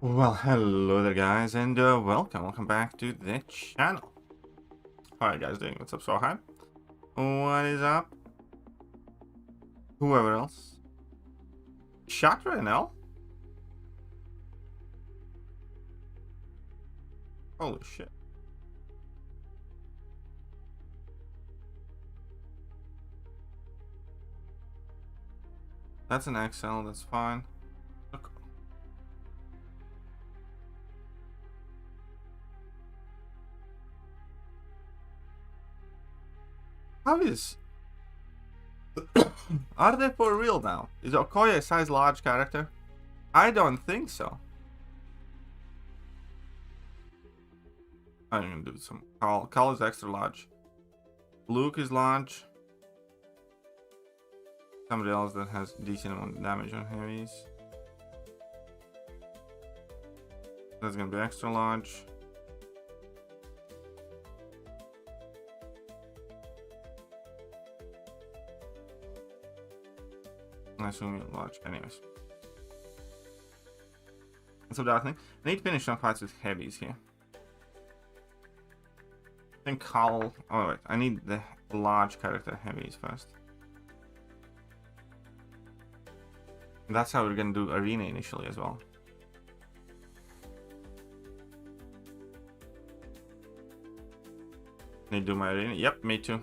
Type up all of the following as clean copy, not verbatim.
Well, hello there guys, and welcome back to the channel. How are you guys doing? What's up, Sohan? What is up? Whoever else? Shatra and L? Holy shit. That's an XL, that's fine. Look. How is... Are they for real now? Is Okoye a size large character? I don't think so. I'm gonna do some... Carl is extra large. Luke is large. Somebody else that has decent amount of damage on heavies. That's gonna be extra large. I assume you're large. Anyways. So that thing. I need to finish some fights with heavies here. I think Carl. Oh wait, I need the large character heavies first. That's how we're gonna do arena initially as well. Need to do my arena? Yep, me too.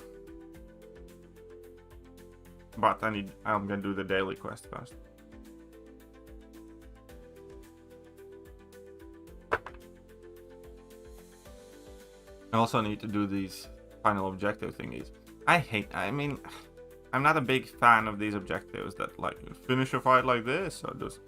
But I'm gonna do the daily quest first. I also need to do these final objective thingies. I mean, I'm not a big fan of these objectives that like finish a fight like this or just.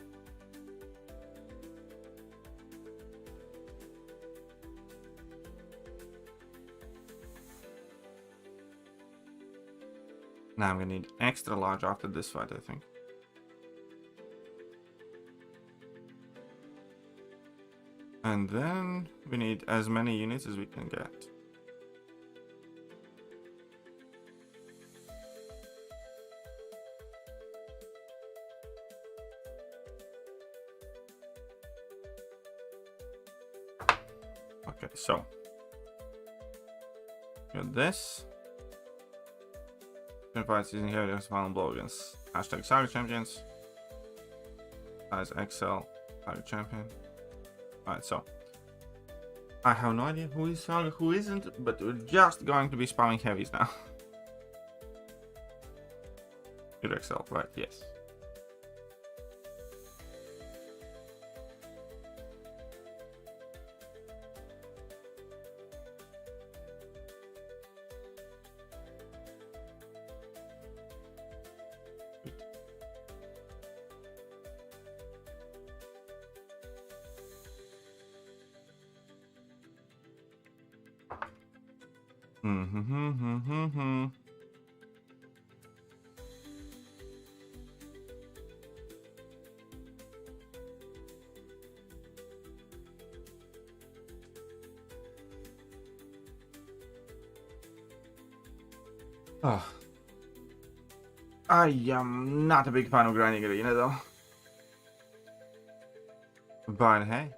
Now I'm gonna need extra large after this fight, I think. And then we need as many units as we can get. Okay, so got this. Fight season here, there's final blow against #Saga champions. Size XL Saga champion. Alright, so I have no idea who is Saga, who isn't, but we're just going to be spamming heavies now. XL, right? Yes. Oh. I am not a big fan of grinding arena though. But hey.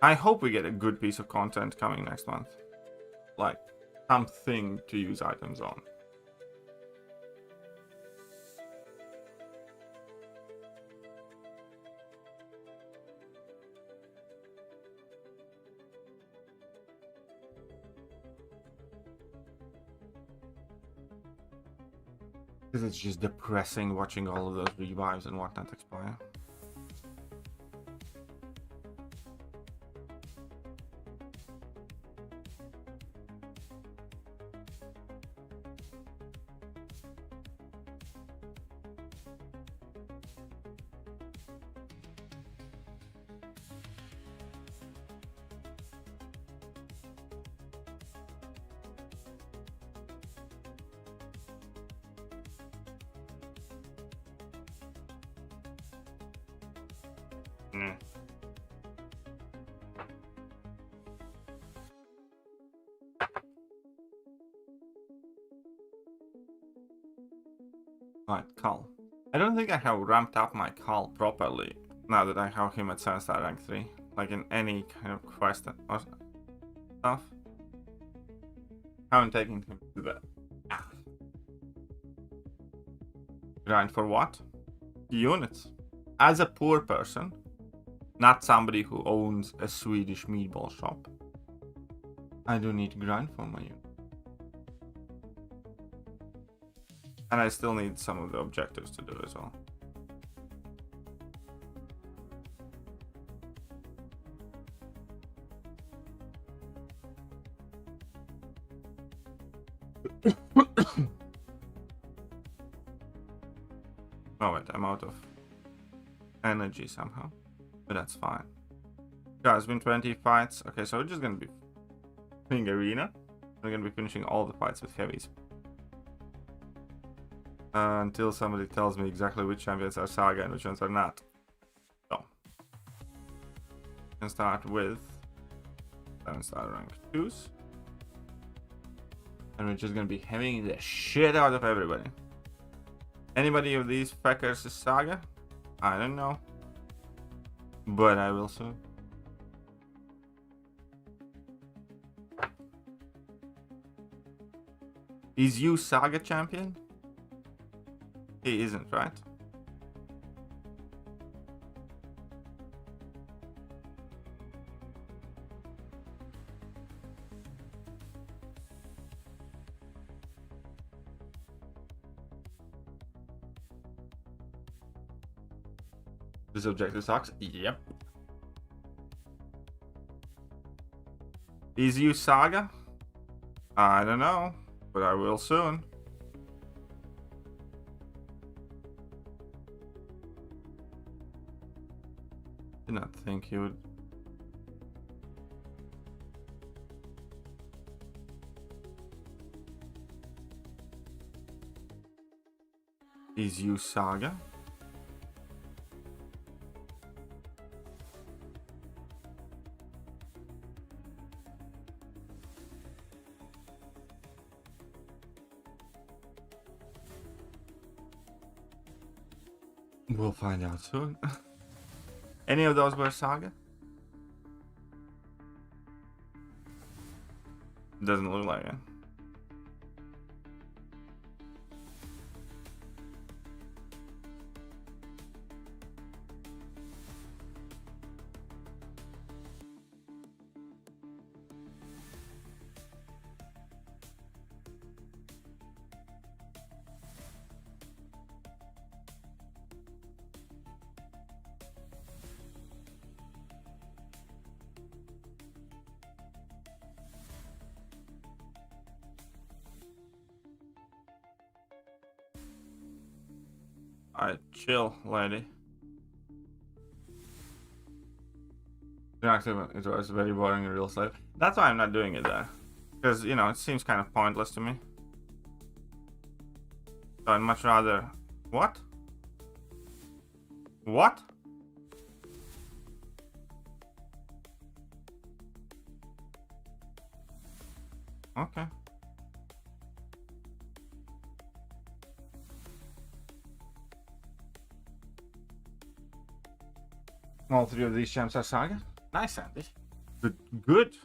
I hope we get a good piece of content coming next month. Like, something to use items on. Because it's just depressing watching all of those revives and whatnot expire. Alright, Carl. I don't think I have ramped up my call properly now that I have him at 7-star rank 3. Like in any kind of quest or stuff. Haven't taken him to the grind for what? Units. As a poor person, not somebody who owns a Swedish meatball shop, I do need to grind for my unit. And I still need some of the objectives to do as well. Oh wait, I'm out of energy somehow, but that's fine. Yeah, it's been 20 fights. Okay, so we're just gonna be playing arena. We're gonna be finishing all the fights with heavies. Until somebody tells me exactly which champions are Saga and which ones are not. So, we can start with 7-star rank 2s. And we're just gonna be having the shit out of everybody. Anybody of these fuckers is Saga? I don't know. But I will soon. Is you Saga champion? He isn't, right? This objective sucks? Yep. Is you Saga? I don't know, but I will soon. Did not think he would. Is you Saga? We'll find out soon. Any of those were Saga? Doesn't look like it. Alright, chill, lady. It was very boring in real life. That's why I'm not doing it there. Because, you know, it seems kind of pointless to me. So I'd much rather... What? What? Okay. All three of these champs are Saga. Nice, Andy. Good. Good.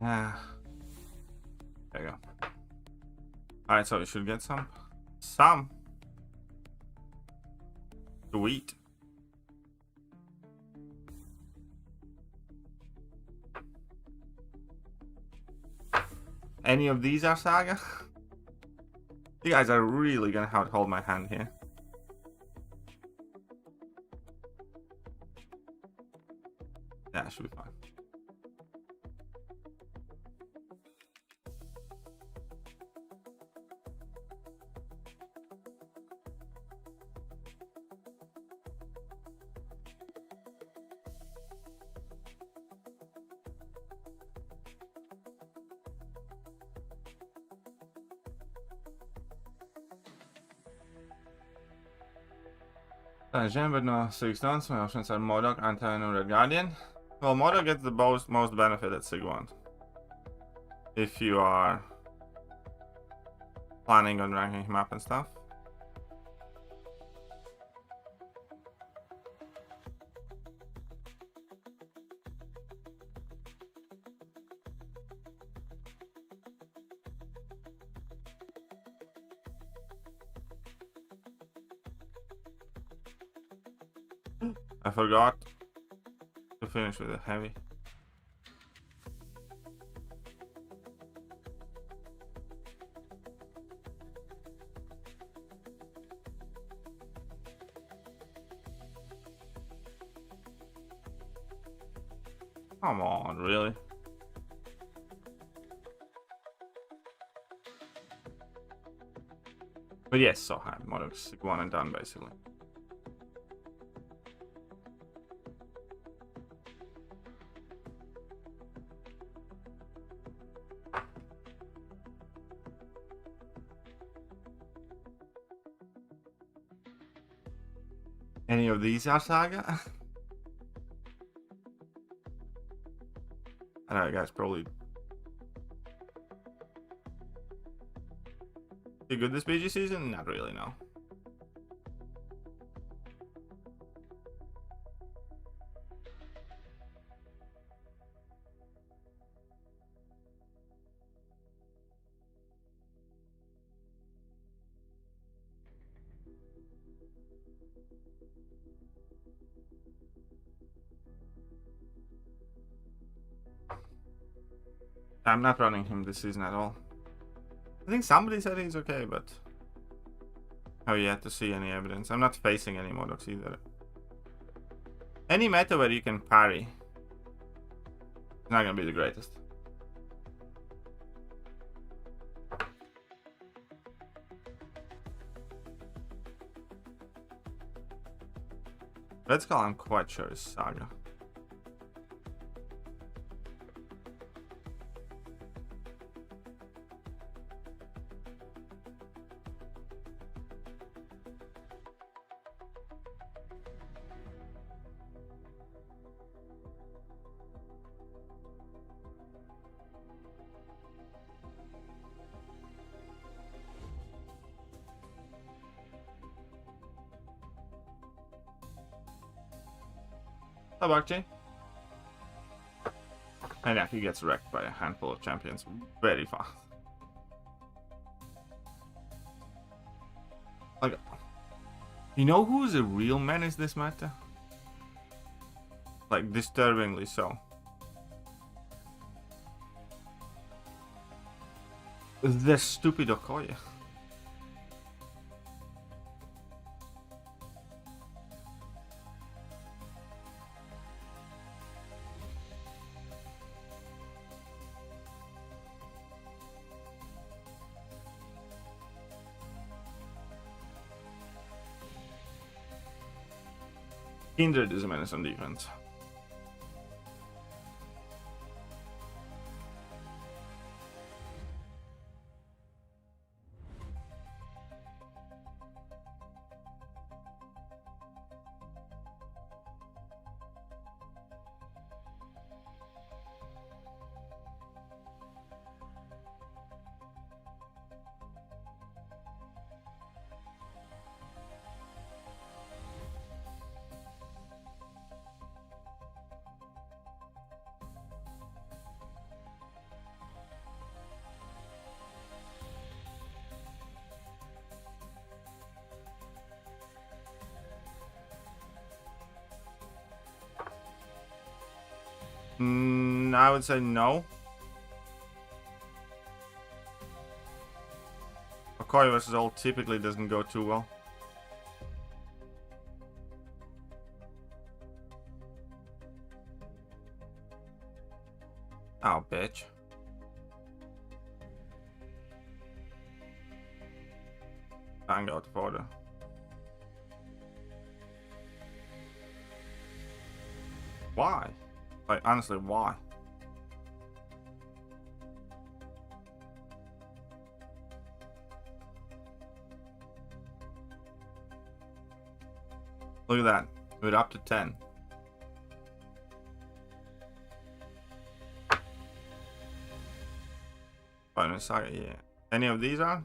There you go. Alright, so we should get some to eat. Any of these are Saga? You guys are really gonna have to hold my hand here. Yeah, should be fine. Gem, but no 6 dons. My options are MODOK, Anti-No Red Guardian. Well, MODOK gets the most benefit at Sig1. If you are planning on ranking him up and stuff. I forgot to finish with a heavy. Come on, really? But yes, so hard. Modok's 1 and done basically. Any of these are Saga? I know, guys, probably. You good this BG season? Not really, no. I'm not running him this season at all. I think somebody said he's okay, but have yet to see any evidence. I'm not facing any Modoks either. Any meta where you can parry is not gonna be the greatest. Red Skull, I'm quite sure is Saga. Tabakchi. And yeah, he gets wrecked by a handful of champions very fast. Like, you know who's a real menace this meta? Like, disturbingly so. The stupid Okoye. Kindred is a menace on defense. I would say no. Koi versus Old typically doesn't go too well. Oh, bitch. Bang out the photo. Why? Like, honestly, why? Look at that. We're up to 10. Final Saga, yeah. Any of these on?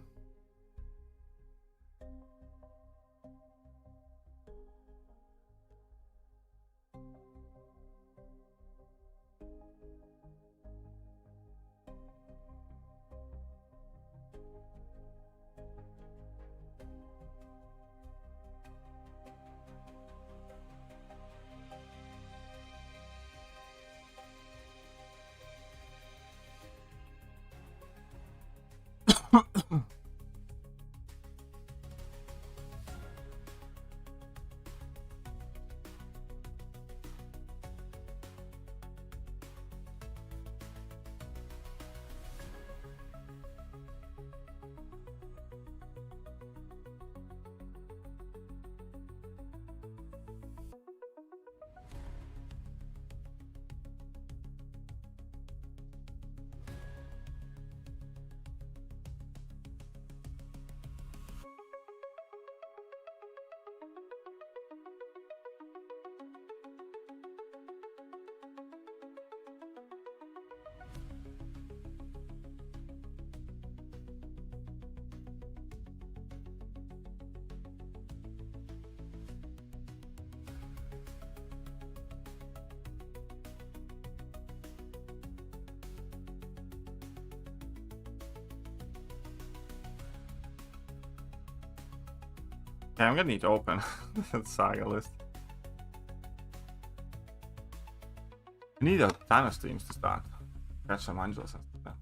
Yeah, I'm gonna need to open that Saga list. I need a ton of streams to start. Catch some angels and stuff.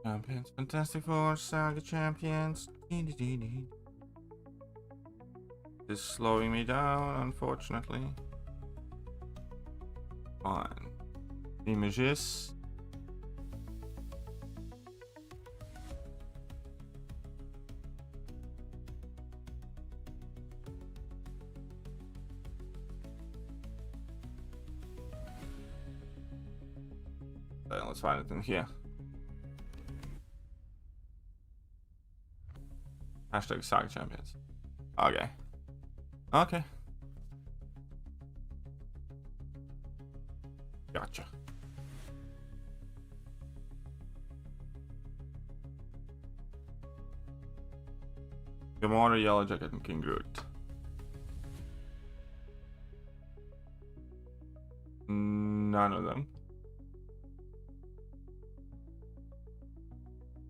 Champions, Fantastic Four, Saga Champions. This is slowing me down, unfortunately. Fine. Images. Let's find it in here. Hashtag Saga Champions. Okay. Okay. Gotcha. Gamora, Yellow Jacket, and King Groot. None of them.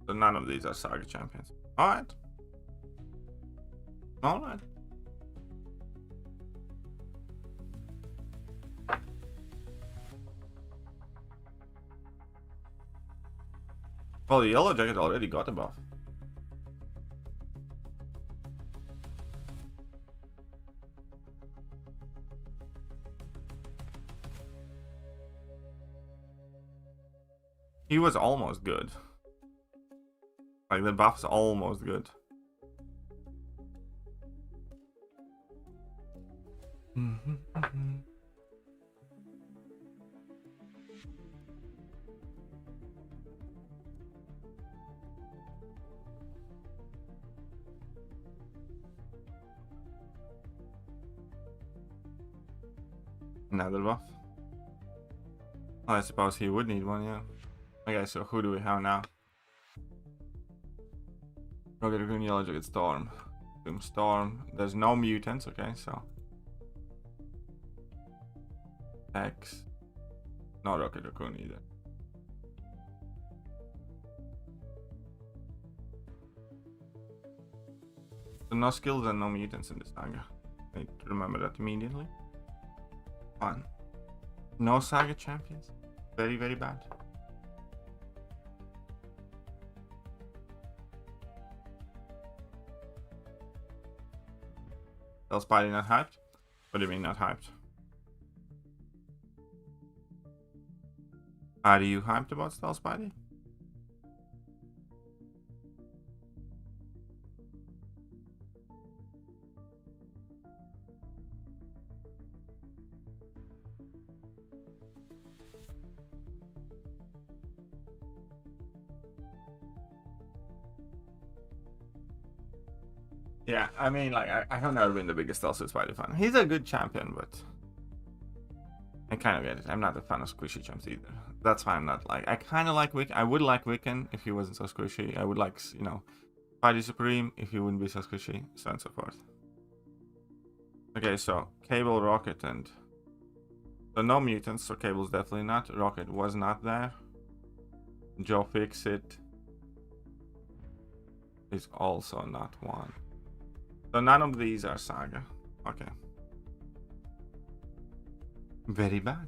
So none of these are Saga Champions. Alright. Alright. Well, the Yellow Jacket already got a buff. He was almost good. Like, the buff's almost good. Another buff. Well, I suppose he would need one, yeah. Okay, so who do we have now? Rocket Raccoon, Yellow Jacket, Storm. Storm. There's no mutants, okay, so. X. No Rocket Raccoon either. So no skills and no mutants in this saga. I need to remember that immediately. Fun. No Saga champions. Very, very bad. Spidey not hyped? What do you mean not hyped? Are you hyped about Spidey? Yeah, I mean, like, I have never been the biggest Spidey fan. He's a good champion, but I kind of get it. I'm not a fan of squishy champs either. That's why I'm not like. I kind of like Wick. I would like Wiccan if he wasn't so squishy. I would like, you know, Sith Supreme if he wouldn't be so squishy, so on and so forth. Okay, so Cable, Rocket, and so no mutants. So Cable's definitely not. Rocket was not there. Joe Fixit is also not one. So none of these are Saga. Okay. Very bad.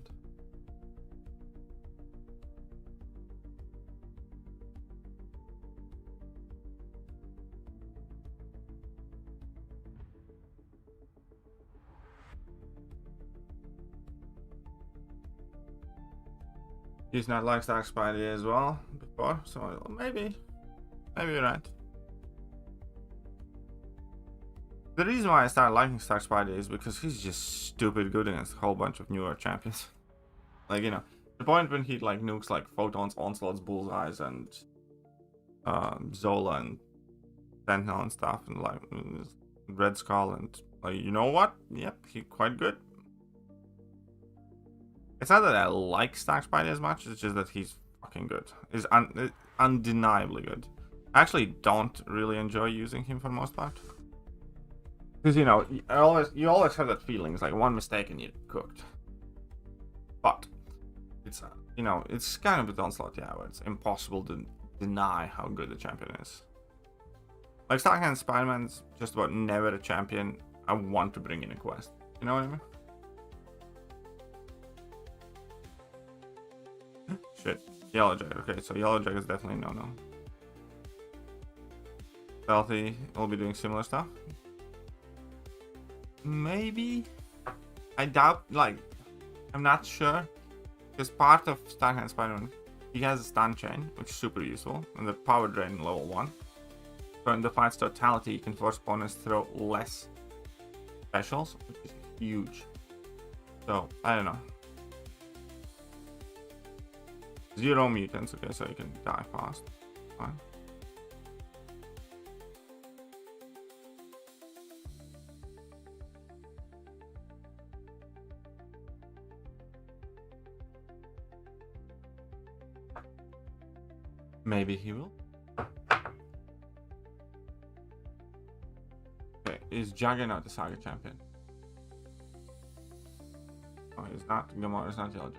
He's not like Stark Spidey as well before, so maybe you're right. The reason why I started liking Stark Spidey is because he's just stupid good against a whole bunch of newer champions. Like, you know, the point when he like nukes like Photons, Onslaughts, Bullseyes, and Zola and Sentinel and stuff, and like Red Skull, and like, you know what? Yep, he's quite good. It's not that I like Stark Spidey as much, it's just that he's fucking good. He's undeniably good. I actually don't really enjoy using him for the most part. Because, you know, you always have that feeling. It's like one mistake and you're cooked. But it's, you know, it's kind of with Onslaught, yeah, where it's impossible to deny how good the champion is. Like, Starkhand Spider-Man's just about never a champion I want to bring in a quest. You know what I mean? Shit. Yellow Jacket. Okay, so Yellow Jacket is definitely no. Stealthy will be doing similar stuff. Maybe. I doubt, like, I'm not sure. Because part of Starkhand Spider-Man, he has a stun chain, which is super useful, and the power drain level 1. So in the fight's totality, you can force opponents to throw less specials, which is huge. So, I don't know. 0 mutants, okay, so you can die fast. Fine. Maybe he will. Okay, is Juggernaut the Saga champion? Oh, he's not. Gamora is not Yellow.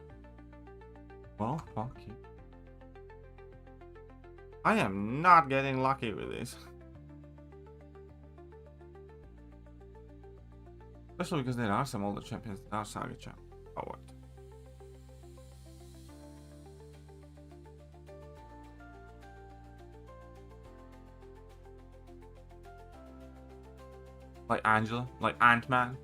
Well, fuck you. I am not getting lucky with this. Especially because there are some older champions that are Saga champ. Oh, what? Like Angela, like Ant-Man.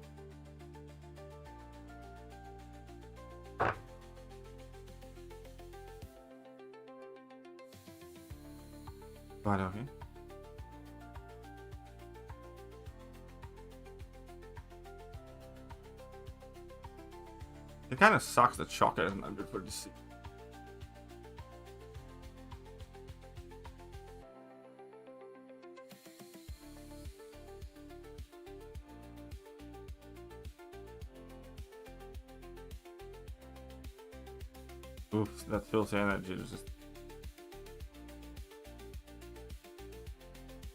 Right, okay. It kind of sucks that Shocker isn't that good for DC. Oof, that filthy energy is just...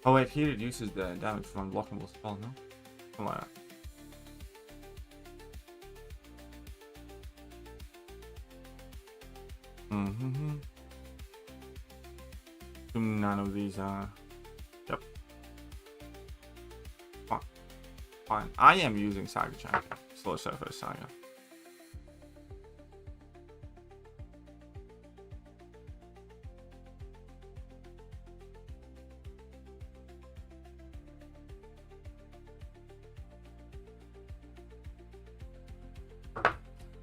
Oh wait, he reduces the damage from unblockable spell, no? Something like that. None of these are... Yep. Fine. I am using Saga champion. Slow Surface Saga.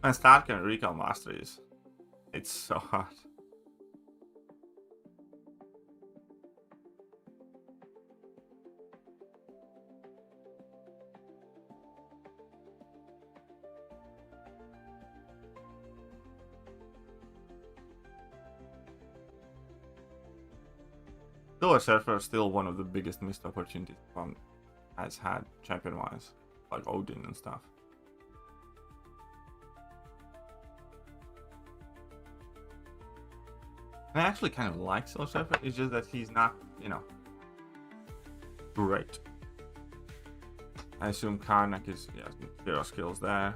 And start can recall Masteries. It's so hard. Silver Surfer is still one of the biggest missed opportunities one has had champion-wise, like Odin and stuff. And I actually kind of like Silver Surfer, it's just that he's not, you know, great. I assume Karnak is, yeah, 0 skills there.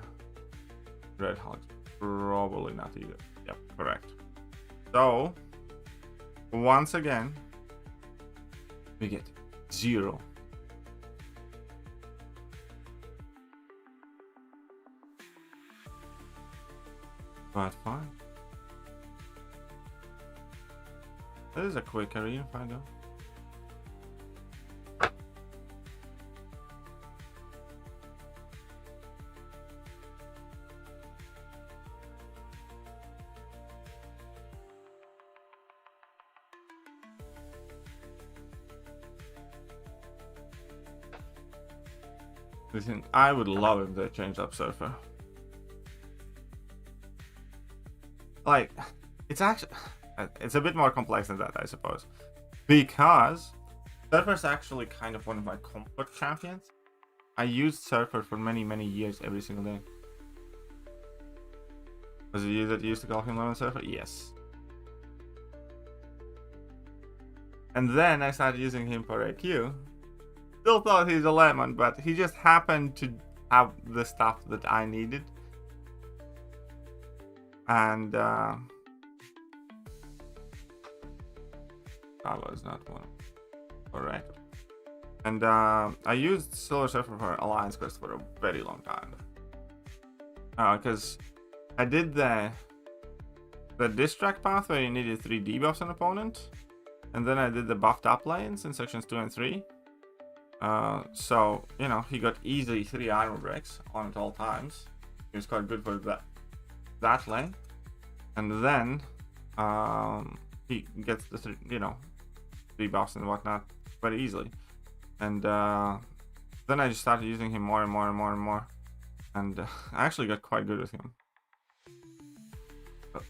Red Hulk, probably not either. Yep, correct. So, once again, we get 0. But fine. That is a quick arena fight though. Listen, I would love if they changed up Surfer. Like, it's actually, it's a bit more complex than that, I suppose. Because Surfer's actually kind of one of my comfort champions. I used Surfer for many years every single day. Was it you that used to call him Lemon Surfer? Yes. And then I started using him for AQ. Still thought he's a lemon, but he just happened to have the stuff that I needed. And that was not one. Correct. And I used Silver Surfer for Alliance Quest for a very long time. Because I did the distract path where you needed 3 debuffs on opponent. And then I did the buffed up lanes in sections 2 and 3. So, you know, he got easily 3 armor breaks on at all times. He was quite good for that lane. And then he gets the 3, you know, 3 buffs and whatnot very easily. And then I just started using him more and more. And I actually got quite good with him.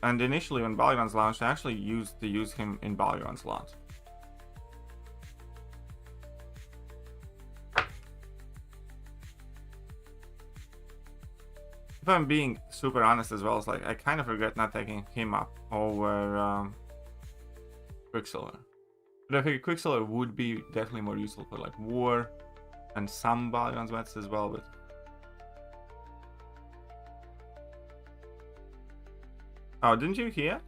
And initially when Balgrand's launched, I actually used to use him in Balgrand's launch. If I'm being super honest as well, it's like I kind of regret not taking him up over Quicksilver. But I think Quicksilver would be definitely more useful for like War and some Balgrand's mets as well, but oh, didn't you hear?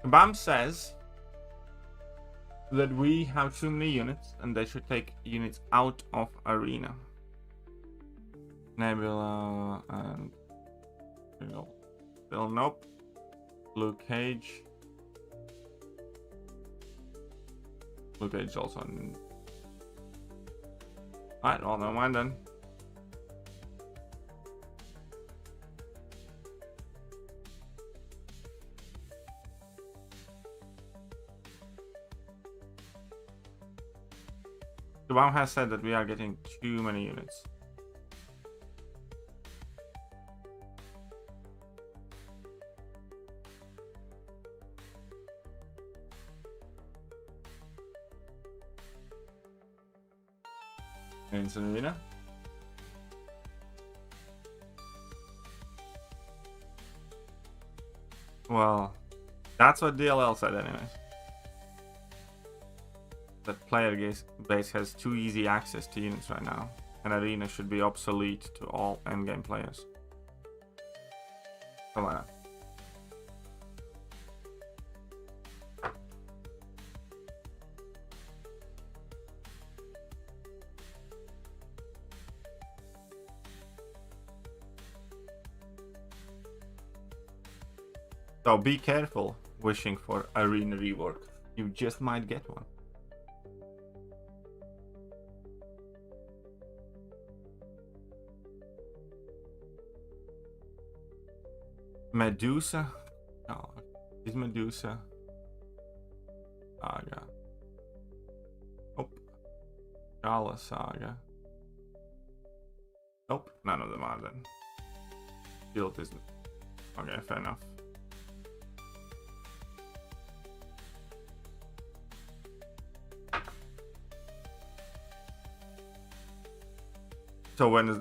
Bam says that we have too many units and they should take units out of arena. Nebula and still nope. Luke Cage. Luke Cage also. Alright, well, never mind then. The bomb has said that we are getting too many units. Instant arena. Well, that's what DLL said anyways. That player base has too easy access to units right now, and arena should be obsolete to all endgame players. Come on. So be careful wishing for arena rework. You just might get one. Medusa. Oh, is Medusa. Saga. Nope. Chels Saga. Nope, none of them are then. Guild isn't. Okay, fair enough. So when is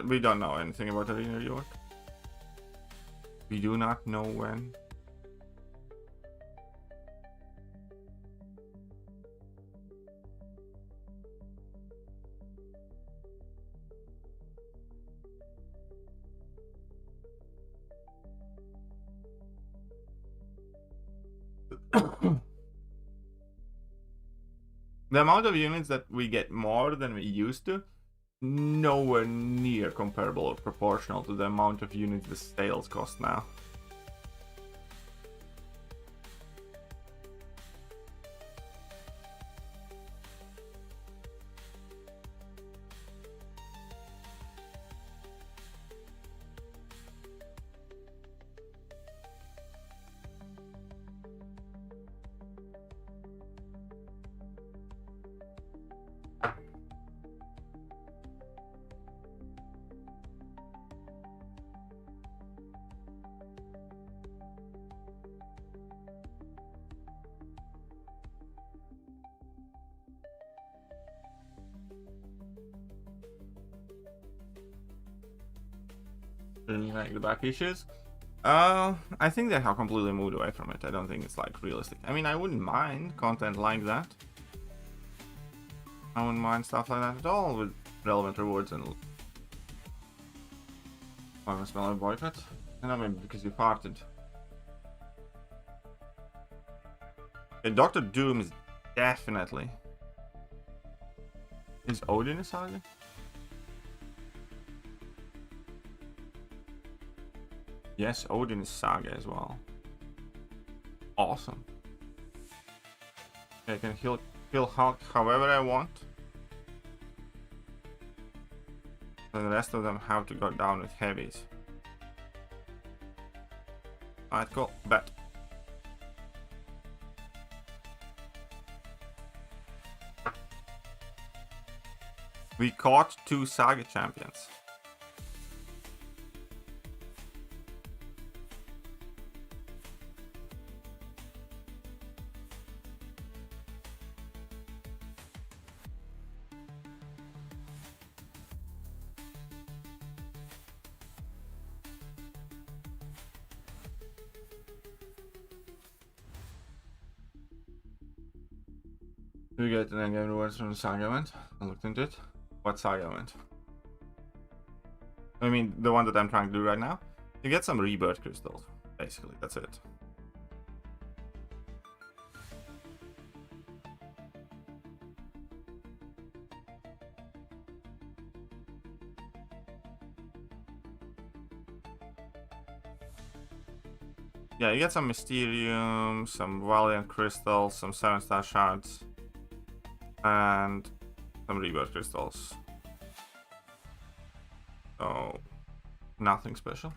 we don't know anything about Arena York. We do not know when. The amount of units that we get more than we used to, nowhere near comparable or proportional to the amount of units the sales cost now. Like the back issues. I think they have completely moved away from it. I don't think it's like realistic. I mean, I wouldn't mind content like that. I wouldn't mind stuff like that at all with relevant rewards and I'm a smaller boycott. And I mean because you farted. Okay, Dr. Doom is definitely. Is Odin a Saga? Yes, Odin is Saga as well. Awesome. Okay, I can kill Hulk however I want. And the rest of them have to go down with heavies. Alright, cool. Bet. We caught 2 Saga champions. Do you get an endgame rewards from the Saga event? I looked into it. What Saga event? I mean, the one that I'm trying to do right now. You get some rebirth crystals. Basically, that's it. Yeah, you get some Mysterium, some Valiant crystals, some 7-star shards. And some rebirth crystals. So, nothing special.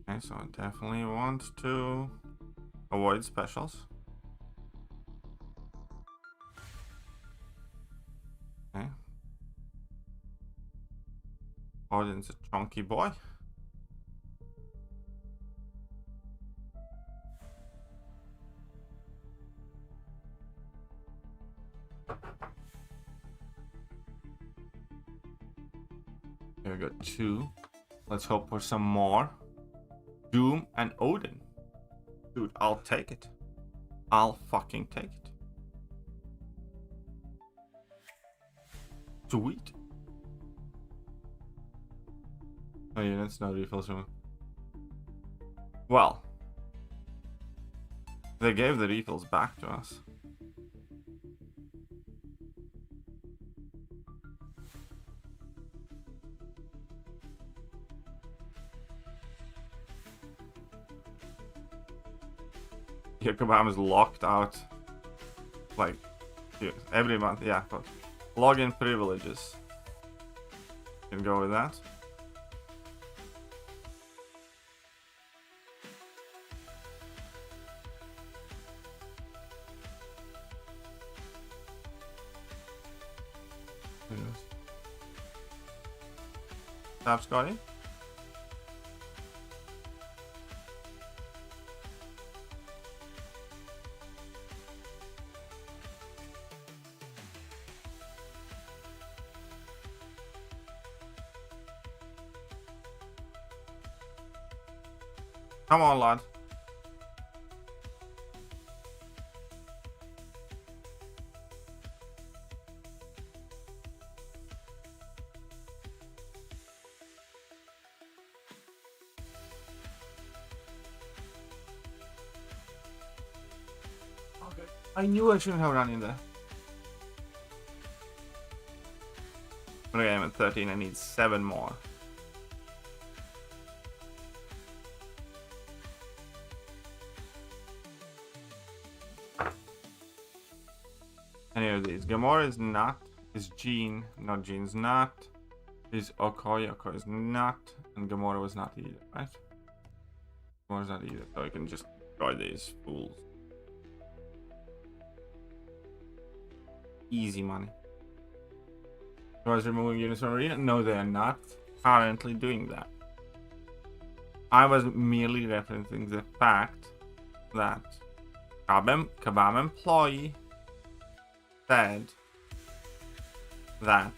Okay, so I definitely want to avoid specials. Okay. Odin's a chunky boy. Here we go, 2. Let's hope for some more. Doom and Odin. Dude, I'll take it. I'll fucking take it. Sweet. Oh yeah, that's no refills from. Well, they gave the refills back to us. Yakobam is locked out. like every month. Yeah, but login privileges. Can go with that. Stop, Scotty. Come on, lad. Okay. I knew I shouldn't have run in there. Okay, I'm at 13. I need 7 more. Any of these. Gamora is not. Is Jean. No, Jean's not. Is Okoi. Okoi is not. And Gamora was not either, right? Gamora's not either. So I can just try these fools. Easy money. Was removing units from arena? No, they are not currently doing that. I was merely referencing the fact that Kabam employee said that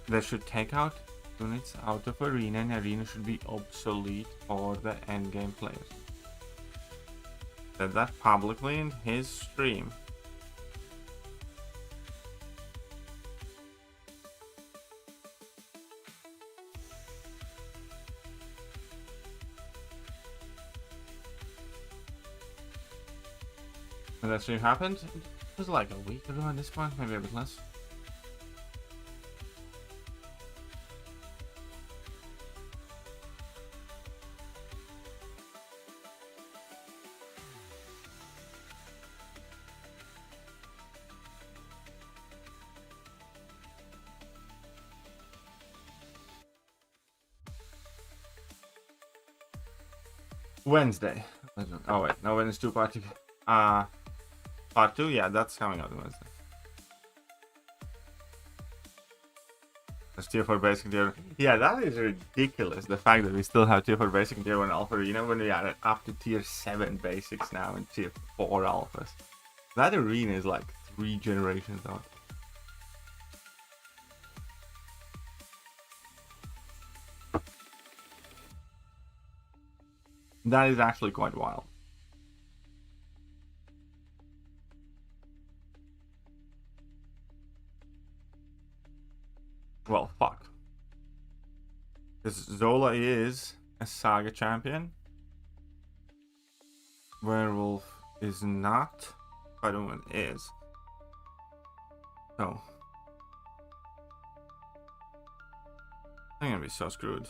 they should take out units out of arena, and arena should be obsolete for the endgame players. Said that publicly in his stream. When that stream happened, it was like a week ago at this point, maybe a bit less. Wednesday. Oh wait, no, when it's 2 part 2. Part 2, yeah, that's coming out on Wednesday. That's tier 4 basic tier. Yeah, that is ridiculous. The fact that we still have tier 4 basic tier 1 alpha arena when we are up to tier 7 basics now and tier 4 alphas. That arena is like 3 generations out. That is actually quite wild. Well, fuck. Because Zola is a Saga champion. Werewolf is not. Spider-Man is. So. I'm gonna be so screwed.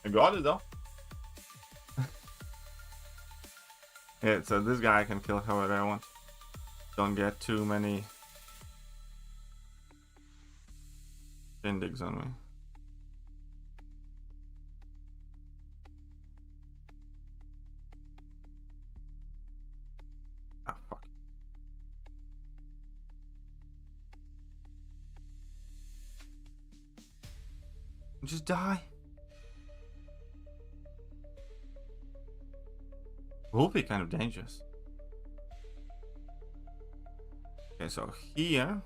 I got it though. Yeah, so this guy I can kill however I want. Don't get too many shindigs on me. Ah, fuck. Just die. Will be kind of dangerous. Okay, so here.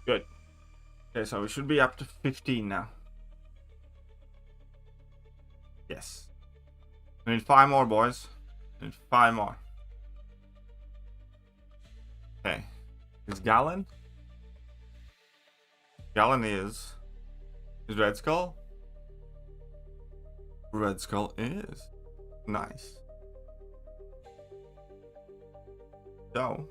Good. Okay, so we should be up to 15 now. Yes. We need 5 more, boys. We need 5 more. Okay. Is Gallon? Gallon is Red Skull? Red Skull is. Nice. So.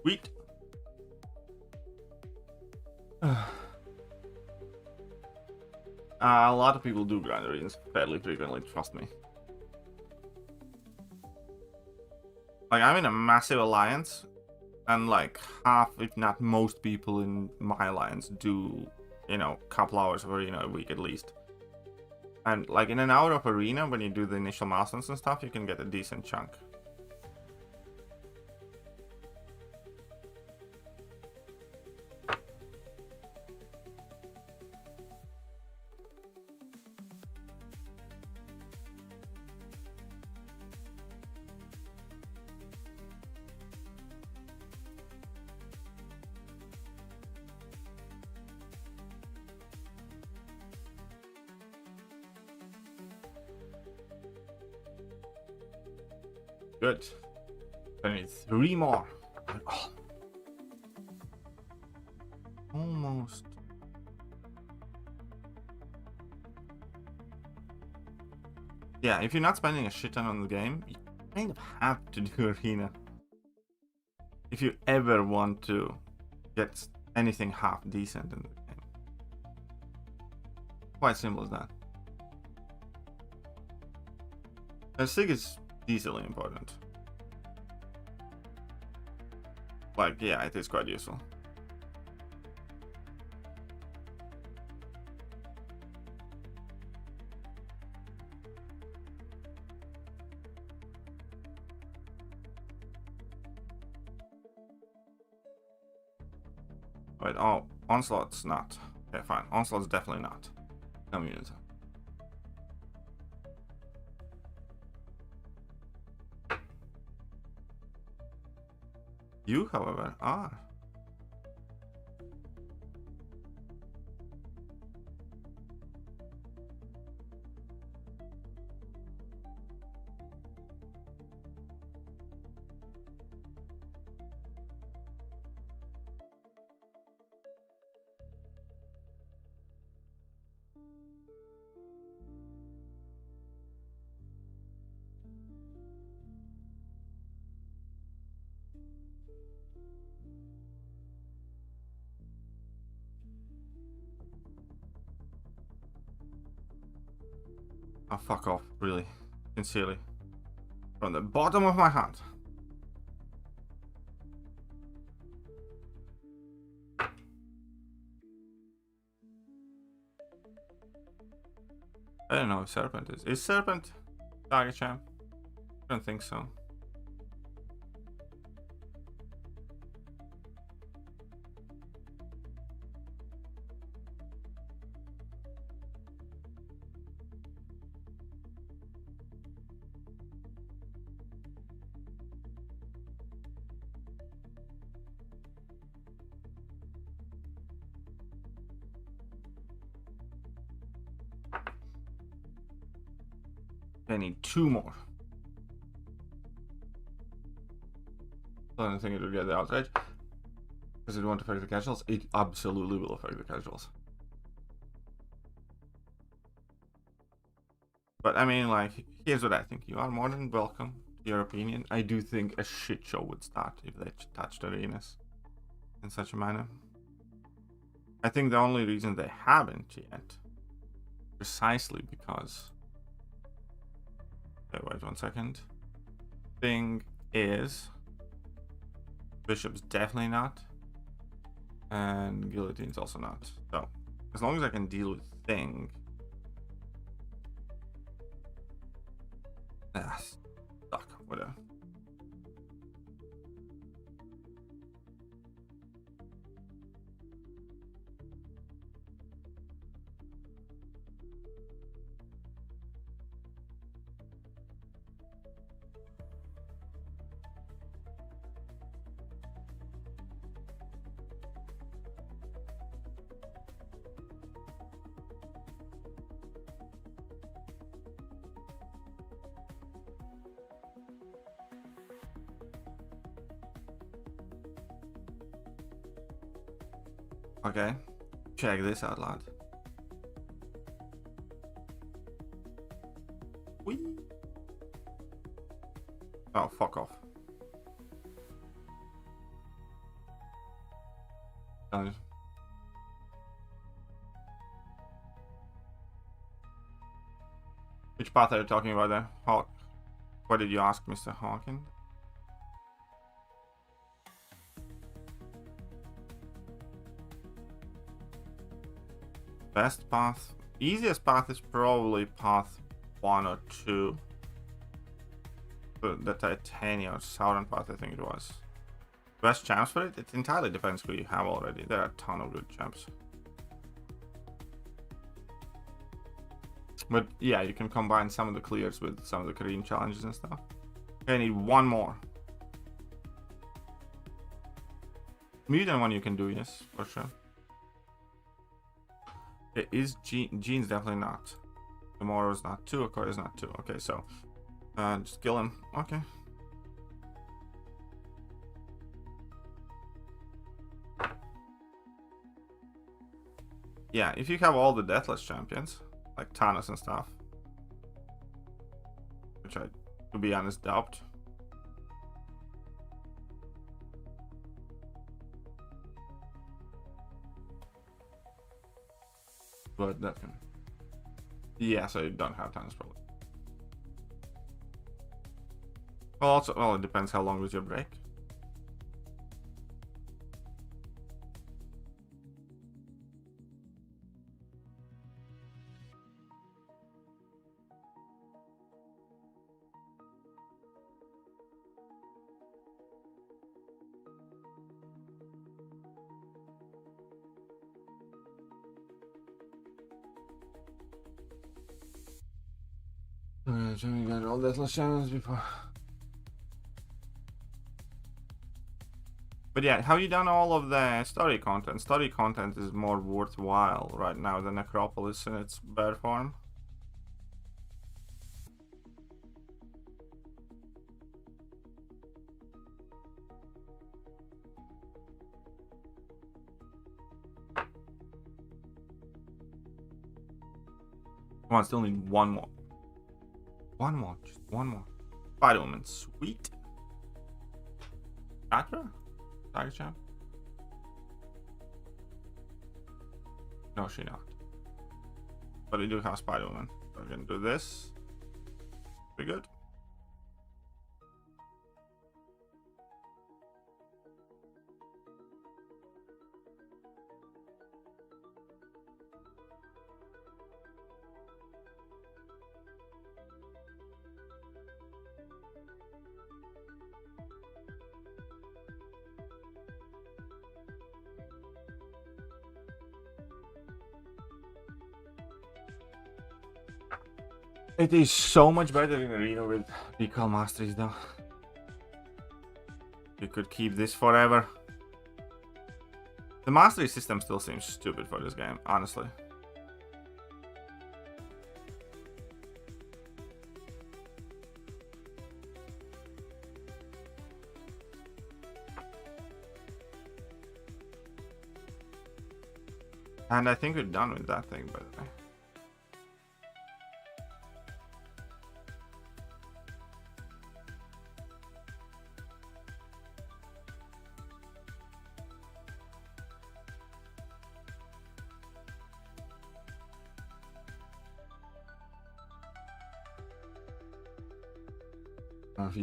Sweet. A lot of people do grind arenas fairly frequently, trust me. Like, I'm in a massive alliance, and like half, if not most people in my alliance do, you know, a couple hours of arena a week at least. And like in an hour of arena, when you do the initial milestones and stuff, you can get a decent chunk. Good. I need 3 more. Oh. Almost. Yeah, if you're not spending a shit ton on the game, you kind of have to do arena. If you ever want to get anything half decent in the game. Quite simple as that. Sig is easily important. Like, yeah, it is quite useful. Wait, oh, Onslaught's not. Okay, fine. Onslaught's definitely not. Community. You, however, are. Oh, fuck off, really. Sincerely. From the bottom of my heart. I don't know if Serpent is. Is Serpent Saga champ? I don't think so. I need 2 more. I don't think it will get the outrage. Does it won't affect the casuals? It absolutely will affect the casuals. But I mean, like, here's what I think. You are more than welcome to your opinion. I do think a shit show would start if they touched arenas in such a manner. I think the only reason they haven't yet, precisely because... Okay, wait 1 second. Thing is... Bishop's definitely not. And Guillotine's also not. So, as long as I can deal with Thing... Stuck, whatever. Okay, check this out, lad. Whee! Oh, fuck off. Nice. Which path are you talking about there? Hawk. What did you ask, Mr. Hawking? Best path, easiest path is probably path 1 or 2. The Titania or Southern path, I think it was. Best champs for it? It entirely depends who you have already. There are a ton of good champs. But yeah, you can combine some of the clears with some of the Korean challenges and stuff. Okay, I need one more. Mutant one you can do, yes, for sure. It is Gene's definitely not. Tomorrow's not 2, Okoye's not 2. Okay, so just kill him. Okay. Yeah, if you have all the deathless champions, like Thanos and stuff, which I, to be honest, doubt. But that can... Yeah, so you don't have Thanos probably. Well, also, well, it depends how long was your break. We got all deathless channels before. But yeah, have you done all of the story content? Story content is more worthwhile right now than Necropolis in its bare form. Come on, still need one more. One more, just one more. Spider-Woman, sweet. Atra? Saga champ? No, she not. But we do have Spider-Woman. We're gonna do this. Pretty good. It is so much better in arena with decal masteries though. You could keep this forever. The mastery system still seems stupid for this game, honestly. And I think we're done with that thing, by the way.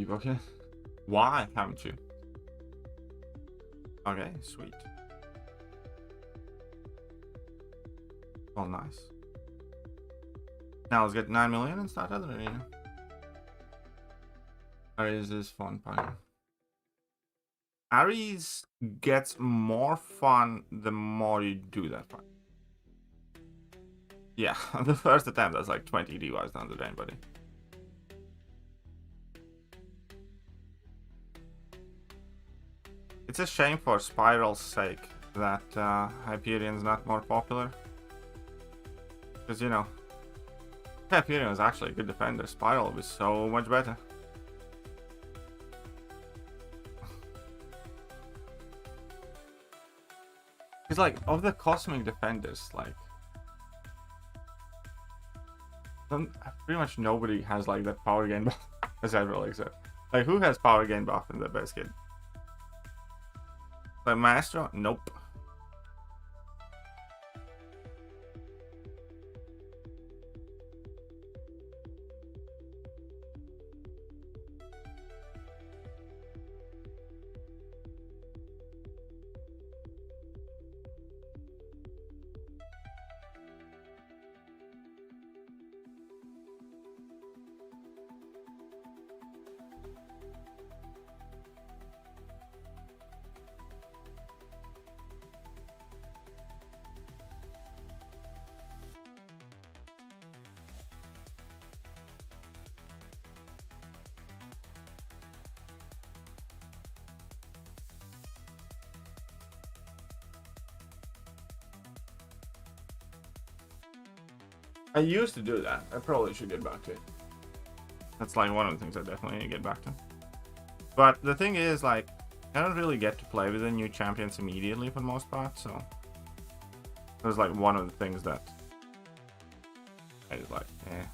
Okay. Why haven't you? Okay, sweet. Oh, nice. Now let's get 9 million and start other arena. Ares is fun, fine. Ares gets more fun the more you do that fight. Yeah, on the first attempt, that's like 20 DYs down the drain, buddy. It's a shame for Spiral's sake that Hyperion's not more popular. Because, you know, Hyperion is actually a good defender. Spiral was so much better. It's like, of the cosmic defenders, like, pretty much nobody has like that power gain buff as Elixir. Like, who has power gain buff in the best kid? Like Maestro? Nope. I used to do that. I probably should get back to it. That's like one of the things I definitely need to get back to. But the thing is, like, I don't really get to play with the new champions immediately for the most part, so it was like one of the things that I was like, eh.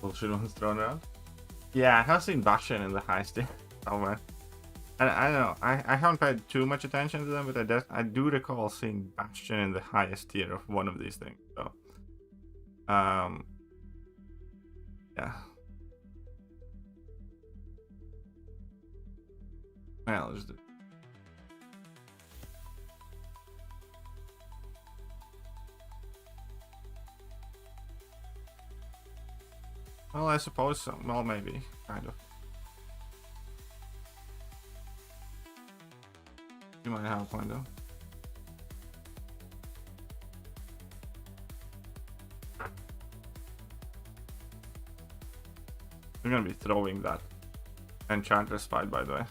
Bullshit ones thrown around. Yeah, I have seen Bastion in the highest tier. Oh man. And I don't know, I haven't paid too much attention to them, but I do recall seeing Bastion in the highest tier of one of these things. So yeah. Well, let's do. Well, I suppose so. Well, maybe. Kind of. You might have a point, though. We're gonna be throwing that Enchantress fight, by the way.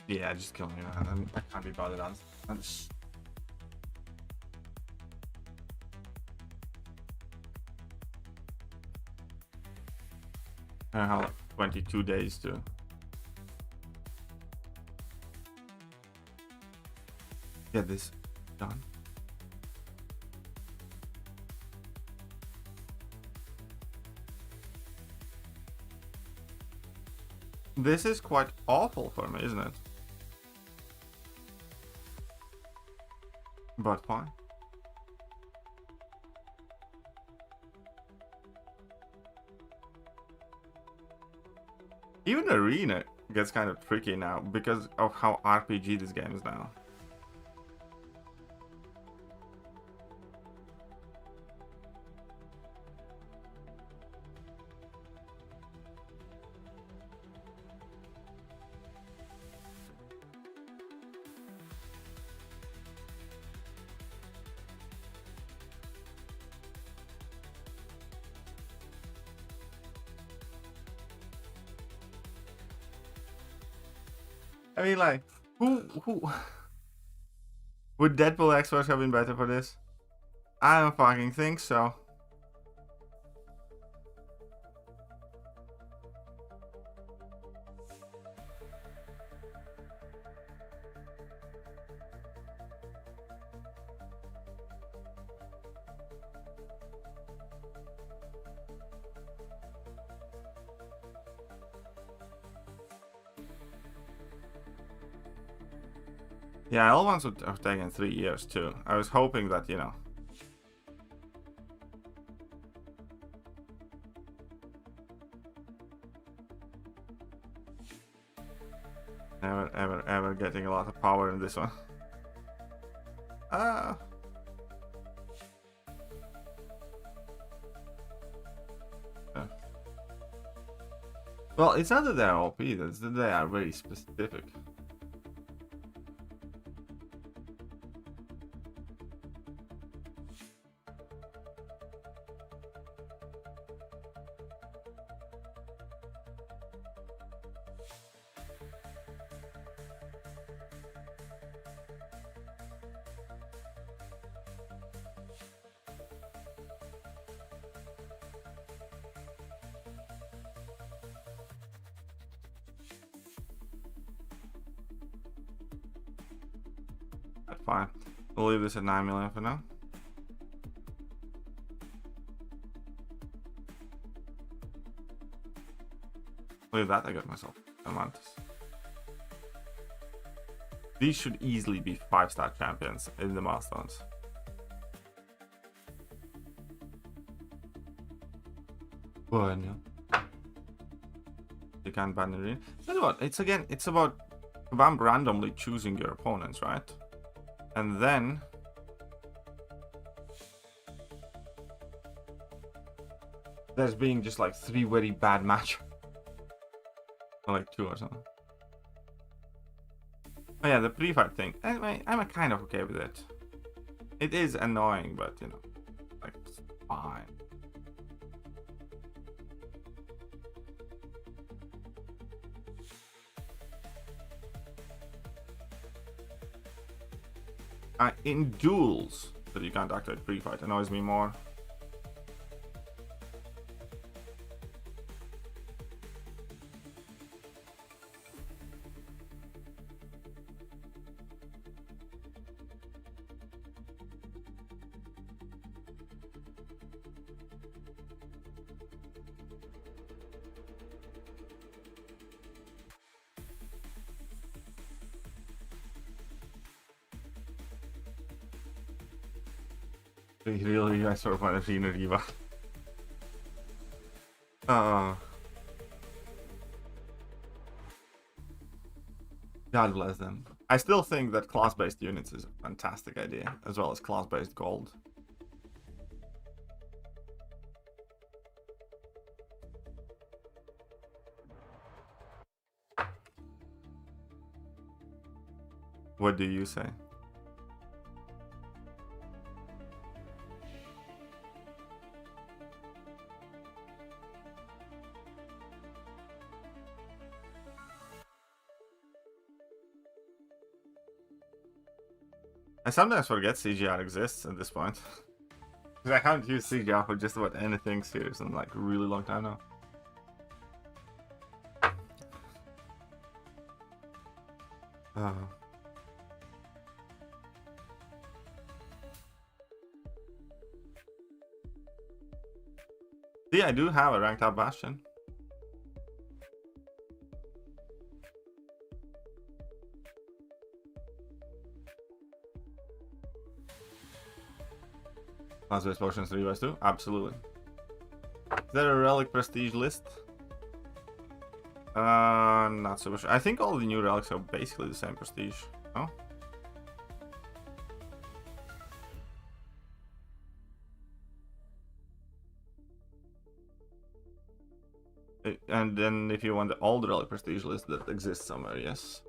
Yeah, just kill me, man. I can't be bothered on. I have 22 days to get this done. This is quite awful for me, isn't it? But fine. Even Arena gets kind of tricky now because of how RPG this game is now. I mean, like, who would Deadpool experts have been better for this? I don't fucking think so. Yeah, all ones would have taken 3 years too. I was hoping that, you know. Ever getting a lot of power in this one. Well, it's not that they're OP, it's that they are very specific. That's fine. We'll leave this at 9 million for now. Leave that, I got myself a Mantis. These should easily be 5-star champions in the milestones. Bueno. You can't ban it in. Tell you what, it's about Vamp randomly choosing your opponents, right? And then there's being just like 3 very bad matches. Or like 2 or something. Oh yeah, the pre-fight thing. I'm kind of okay with it. It is annoying, but you know, like, it's fine. In duels that you can't activate pre-fight annoys me more. Really, I sort of want to see Riva. God bless them. I still think that class-based units is a fantastic idea, as well as class-based gold. What do you say? I sometimes forget CGR exists at this point. Because I haven't used CGR for just about anything serious in like a really long time now. See, I do have a ranked up Bastion. Class-based potions 3x2? Absolutely. Is there a relic prestige list? Not so much. I think all the new relics are basically the same prestige. No? And then if you want the old relic prestige list that exists somewhere, yes.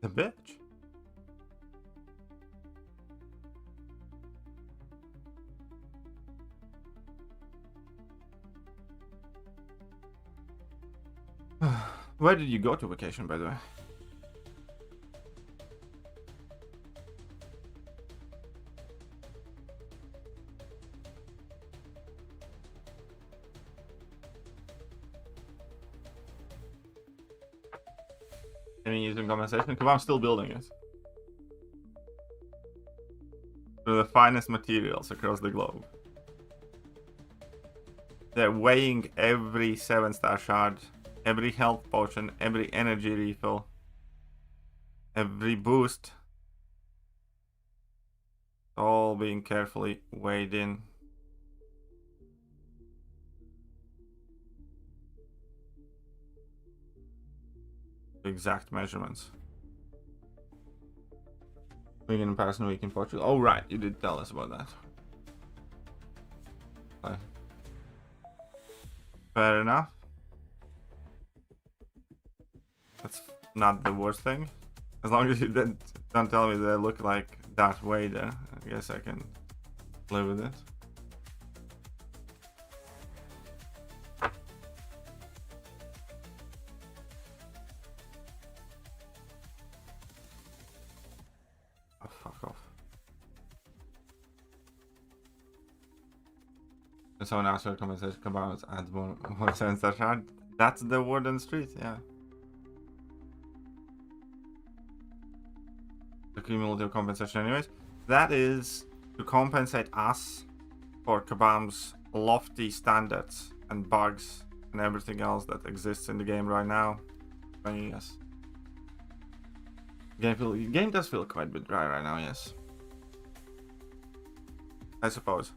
The bitch. Where did you go to vacation, by the way? Any using compensation? Because I'm still building it. They're the finest materials across the globe. They're weighing every 7-star shard, every health potion, every energy refill, every boost. All being carefully weighed in. Exact measurements. Week in Paris, week in Portugal. Oh right, you did tell us about that. Okay. Fair enough. That's not the worst thing. As long as you don't tell me they look like Darth Vader, I guess I can live with it. Oh, fuck off. And someone asked for a conversation about add more 7-star shard. That's the word on the street, yeah. The cumulative compensation anyways. That is to compensate us for Kabam's lofty standards and bugs and everything else that exists in the game right now. Yes. Game does feel quite a bit dry right now, yes. I suppose.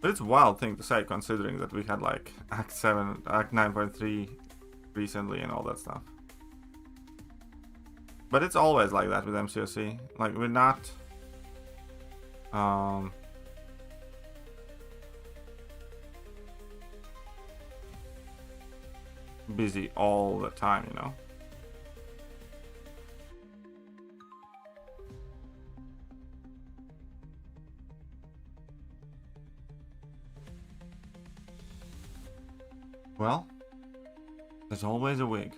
But it's a wild thing to say considering that we had like Act 7, Act 9.3 recently and all that stuff. But it's always like that with MCOC. Like, we're not busy all the time, you know? Well, there's always a wig.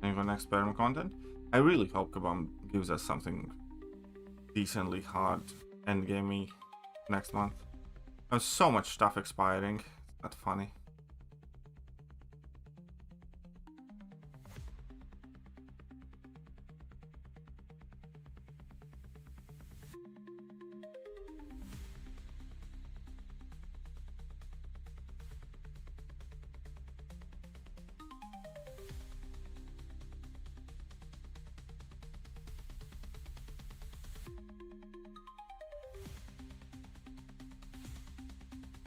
Even experiment content. I really hope Kabam gives us something decently hard endgamey next month. There's so much stuff expiring. That's funny.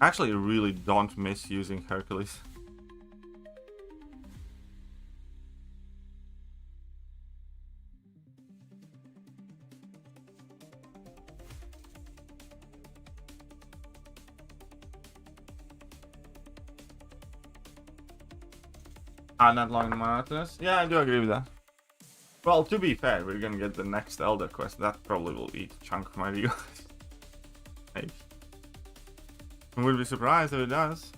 I actually really don't miss using Hercules. Not long monotonous. Yeah, I do agree with that. Well, to be fair, we're gonna get the next Elder quest. That probably will eat a chunk of my views. Hey. I would be surprised if it does.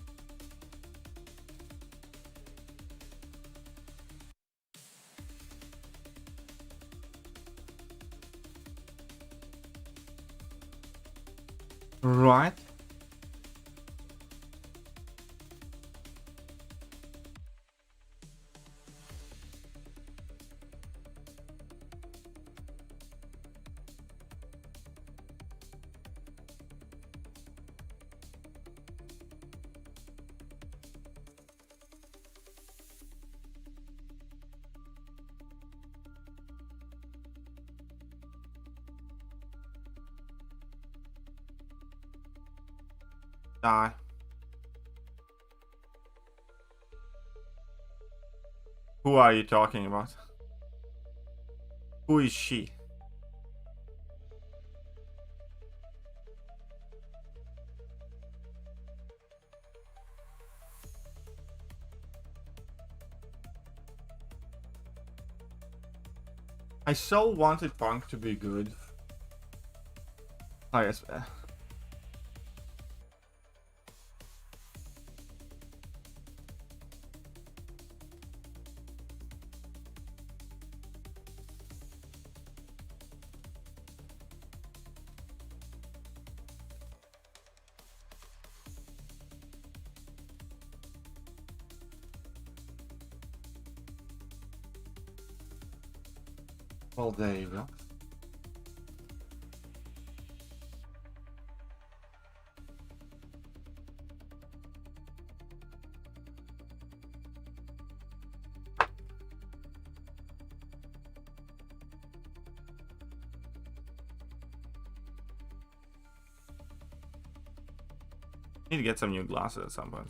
Right. Die. Who are you talking about? Who is she? I so wanted Punk to be good. I guess. Well, there you go. Need to get some new glasses at some point.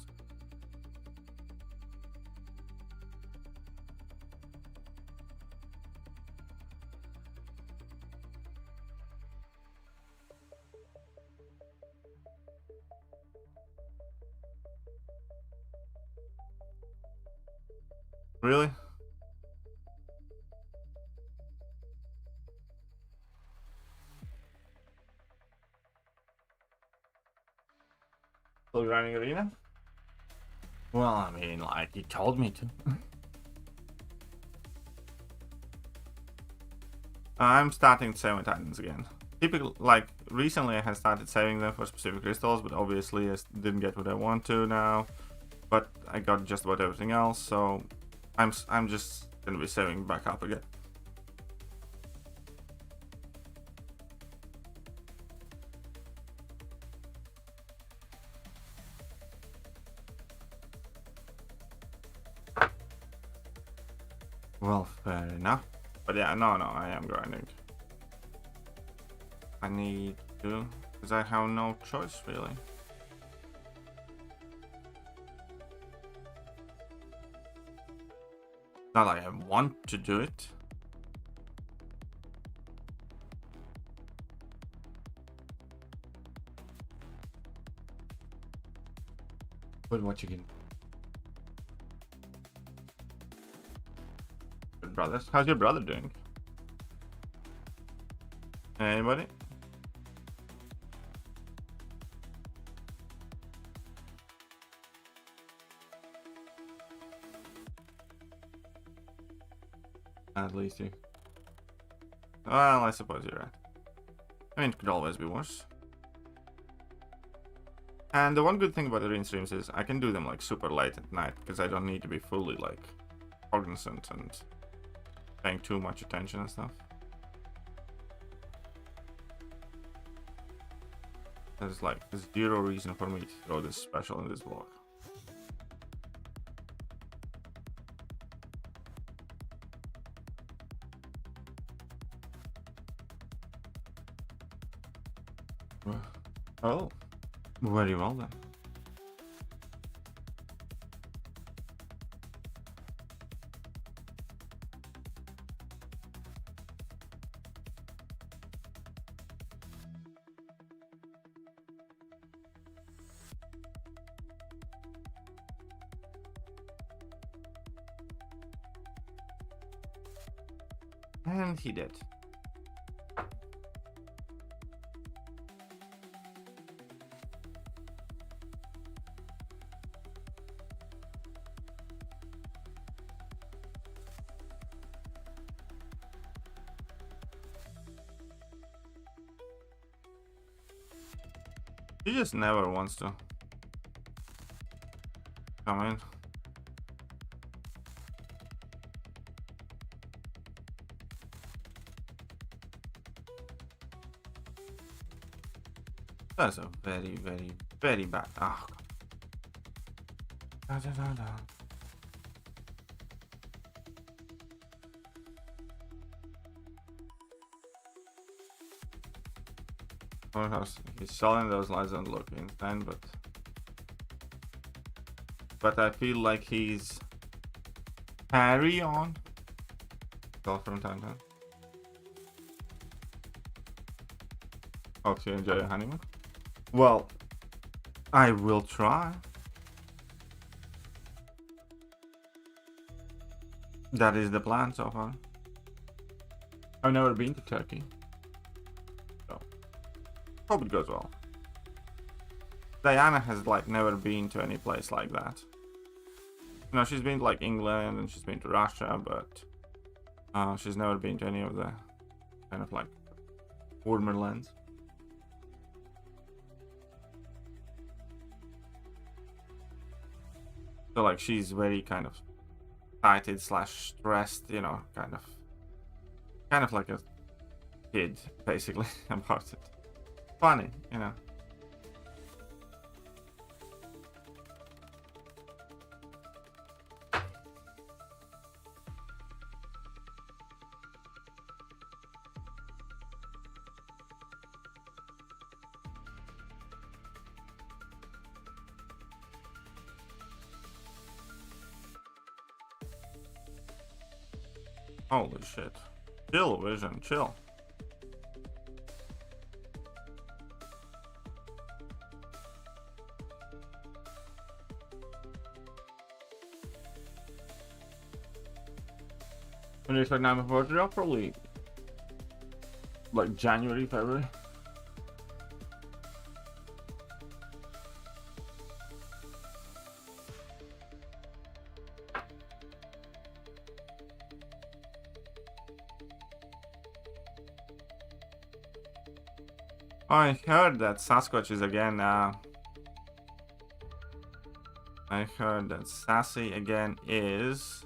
Really? Still grinding arena? Well, I mean, like, he told me to. I'm starting saving Titans again. Typically, like, recently I have started saving them for specific crystals, but obviously I didn't get what I want to now. But I got just about everything else, so I'm just gonna be saving back up again. Well, fair enough. But yeah, no, I am grinding. I need to, because I have no choice really. Not like I want to do it. But what you can. Good brothers. How's your brother doing? Anybody? At least you. Well, I suppose you're right. I mean, it could always be worse. And the one good thing about the arena streams is I can do them like super late at night because I don't need to be fully like cognizant and paying too much attention and stuff. There's like zero reason for me to throw this special in this vlog. Oh, very well then. And he did. He just never wants to come in. That's a very, very, very bad. Oh. Da, da, da, da. He's selling those lights don't look insane, but I feel like he's carry on. Sell from time to time. Hope you enjoy your honeymoon. Well, I will try. That is the plan so far. I've never been to Turkey, so hope it goes well. Diana has like never been to any place like that. You know, she's been to like England and she's been to Russia, but she's never been to any of the kind of like warmer lands. So like she's very kind of excited / stressed, you know, kind of like a kid basically about it. Funny, you know. Holy shit. Chill, Vision, chill. When do you expect Nine before to drop? Probably like January, February. I heard that Sasquatch is again, I heard that Sassy again is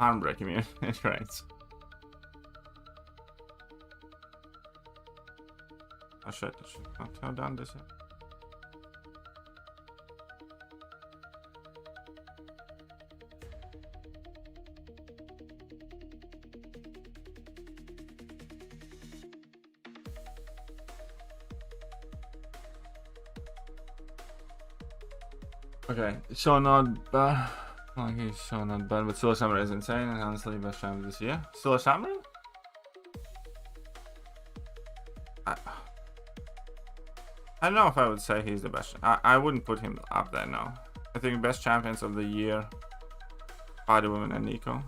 Handbrake immune, right? Oh shit, I should not have done this yet. Okay, so not bad. Okay, so not bad, but Solar Samurai is insane and honestly best champ this year. Solar Samurai? I don't know if I would say he's the best. I wouldn't put him up there, no. I think best champions of the year are the women and Nico.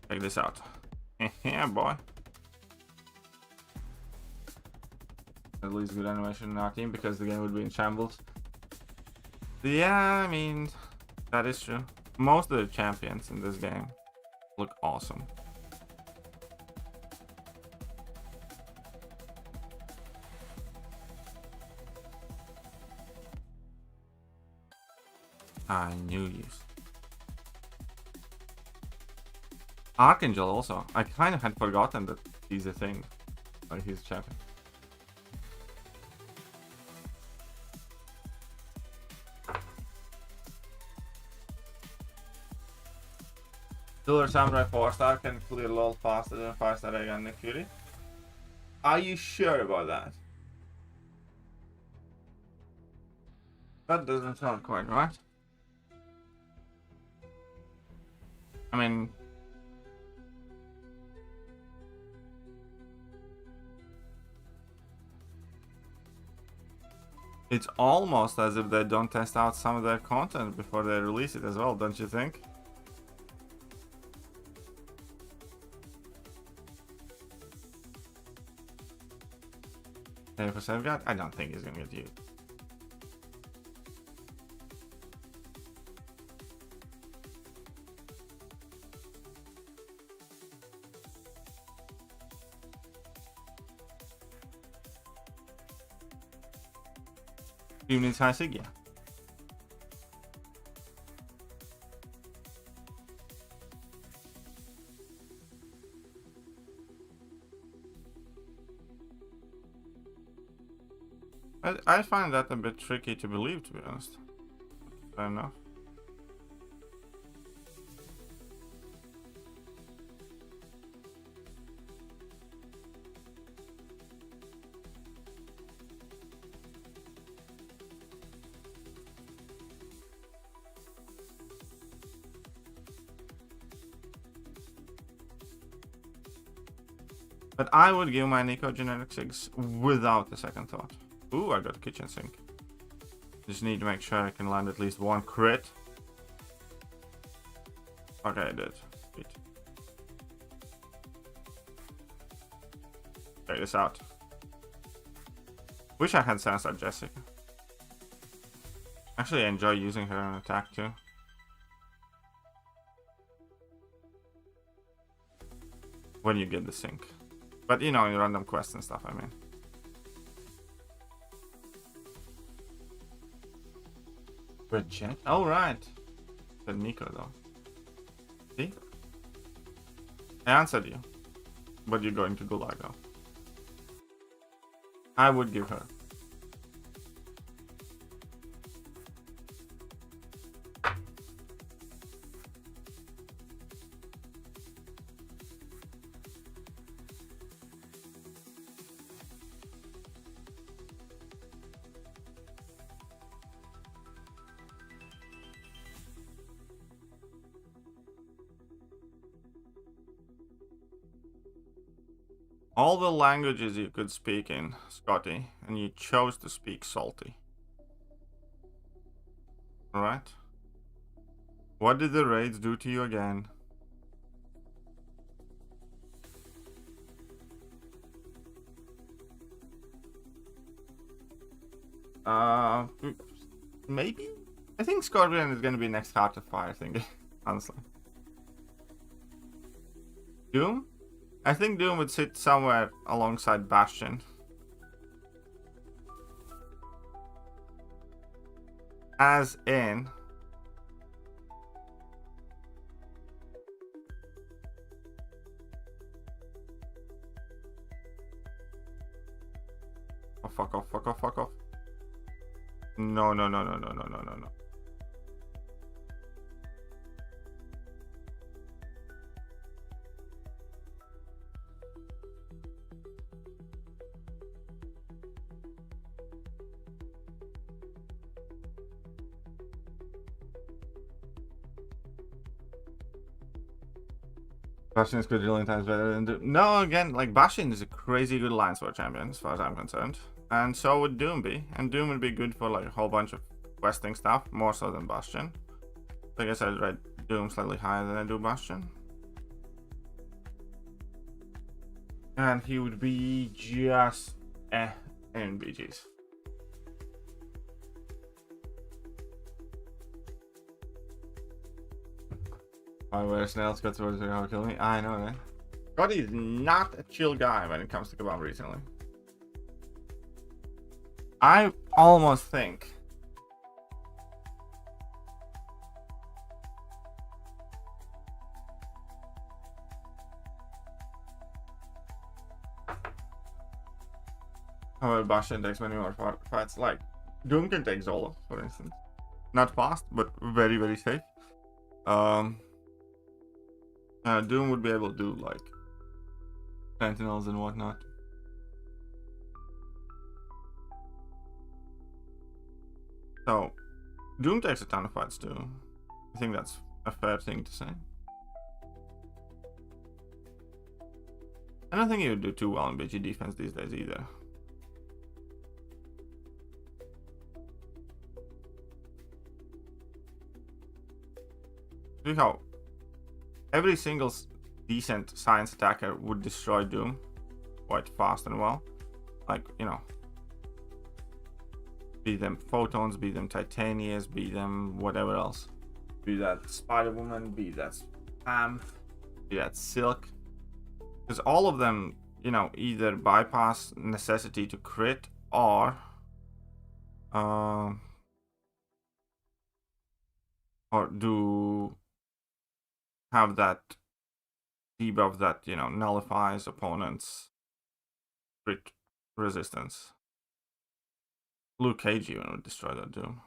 Check this out. Yeah, boy. At least good animation in our team because the game would be in shambles. Yeah, I mean, that is true. Most of the champions in this game look awesome. I knew you. Archangel also. I kind of had forgotten that he's a thing. Like he's a champion. Solar Samurai 4-star can clear LOL faster than 5-star Saga and Thekiryu. Are you sure about that? That doesn't sound quite right. I mean, it's almost as if they don't test out some of their content before they release it as well, don't you think? For Safeguard, I don't think he's gonna get used. Team needs high sig, yeah. I find that a bit tricky to believe, to be honest. Fair enough. But I would give my Nico generic 6 without a second thought. Ooh, I got a kitchen sink. Just need to make sure I can land at least one crit. Okay, I did. Sweet. Check this out. Wish I had Sansa Jessica. Actually, I enjoy using her in attack too. When you get the sync. But you know, in random quests and stuff, I mean. Reject? Oh, right. The Nico, though. See? I answered you. But you're going to Gulag, though. I would give her. All the languages you could speak in, Scotty, and you chose to speak salty. Alright? What did the raids do to you again? Maybe? I think Scorpion is gonna be next Heart of Fire thing, honestly. Doom? I think Doom would sit somewhere alongside Bastion. As in... Oh, fuck off, fuck off, fuck off. No, no, no, no, no, no, no, no, no. Bastion is quadrillion times better than Doom. No, again, like, Bastion is a crazy good Alliance War champion, as far as I'm concerned. And so would Doom be. And Doom would be good for, like, a whole bunch of questing stuff, more so than Bastion. So I guess I'd rate Doom slightly higher than I do Bastion. And he would be just in BGs. Where Snails got towards how kill me. I know that. Scotty is not a chill guy when it comes to kebab recently. I almost think however, Bastion takes many more fights. Like Doom can take Zolo, for instance. Not fast, but very, very safe. Doom would be able to do like sentinels and whatnot. So Doom takes a ton of fights too. I think that's a fair thing to say. I don't think he would do too well in BG defense these days either. See how every single decent science attacker would destroy Doom quite fast and well. Like, you know, Be them photons, be them titanius, be them whatever else. Be that Spider-Woman, be that Pam, be that Silk. Because all of them, you know, either bypass necessity to crit or do have that debuff that, you know, nullifies opponents' crit resistance. Luke Cage even would destroy that Doom.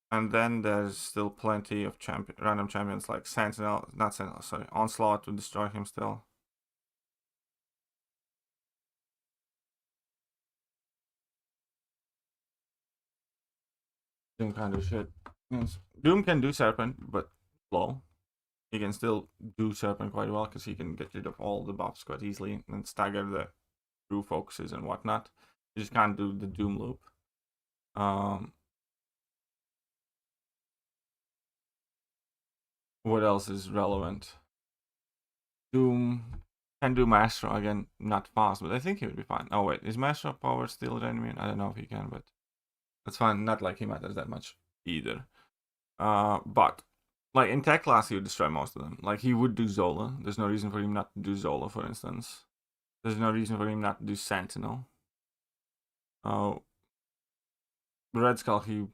And then there's still plenty of random champions like Sentinel, not Sentinel, sorry, Onslaught to destroy him still. Doom can't do shit. Doom can do Serpent, but slow. He can still do Serpent quite well because he can get rid of all the buffs quite easily and stagger the true focuses and whatnot. You just can't do the Doom loop. What else is relevant? Doom can do Master again, not fast, but I think he would be fine. Oh wait, is Master power still an enemy? I don't know if he can, but that's fine. Not like he matters that much either. But like in tech class, he would destroy most of them. Like he would do Zola. There's no reason for him not to do Zola, for instance. There's no reason for him not to do Sentinel. Red Skull, he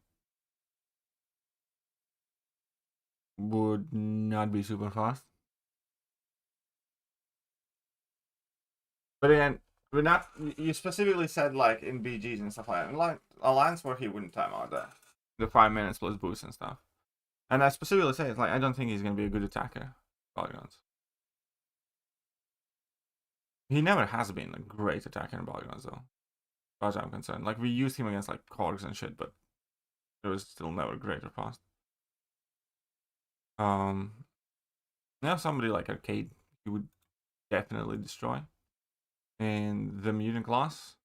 would not be super fast. But again, we're not. You specifically said like in BGs and stuff like that. Like Alliance where he wouldn't time out the 5 minutes plus boost and stuff. And I specifically say it's like I don't think he's gonna be a good attacker. Polygons. He never has been a great attacker in Polygons though, as far as I'm concerned. Like we used him against like Korgs and shit, but it was still never great or fast. Now somebody like Arcade, he would definitely destroy. In the mutant class,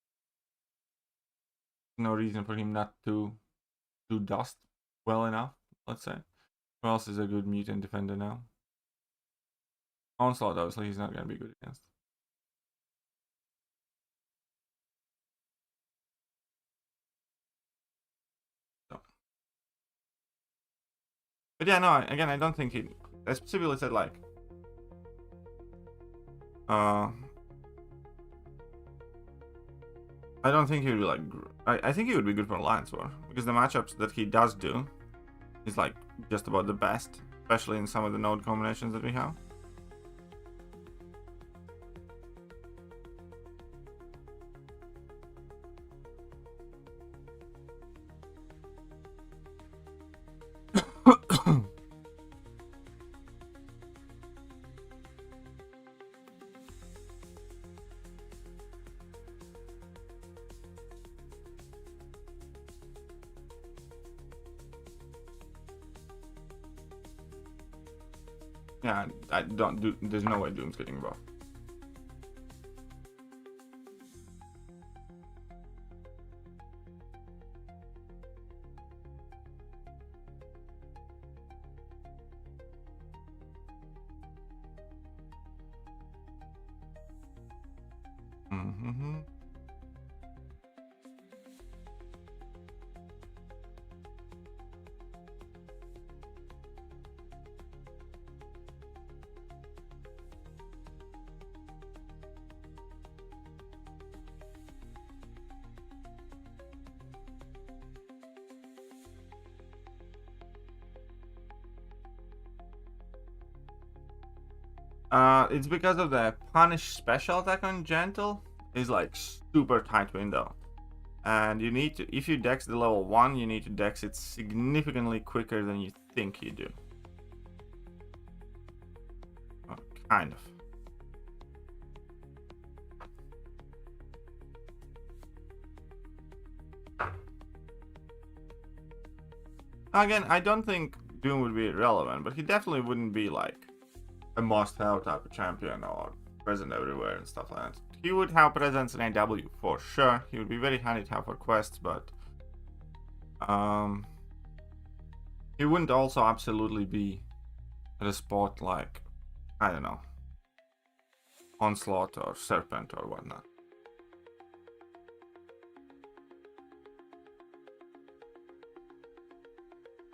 no reason for him not to do Dust well enough, let's say. Who else is a good mutant defender now? Onslaught, obviously, he's not going to be good against. So. But yeah, no, again, I don't think he... I specifically said, like... I don't think he would be like... I think he would be good for Alliance War. Because the matchups that he does do is like just about the best. Especially in some of the node combinations that we have. Yeah, I don't do. There's no way Doom's getting buffed. It's because of the punish special attack on Gentle is like super tight window. And you need to, if you dex the level 1, you need to dex it significantly quicker than you think you do. Oh, kind of. Again, I don't think Doom would be irrelevant, but he definitely wouldn't be like a must-have type of champion or present everywhere and stuff like that. He would have presence in AW for sure. He would be very handy to have for quests, but he wouldn't also absolutely be at a spot like, I don't know, Onslaught or Serpent or whatnot.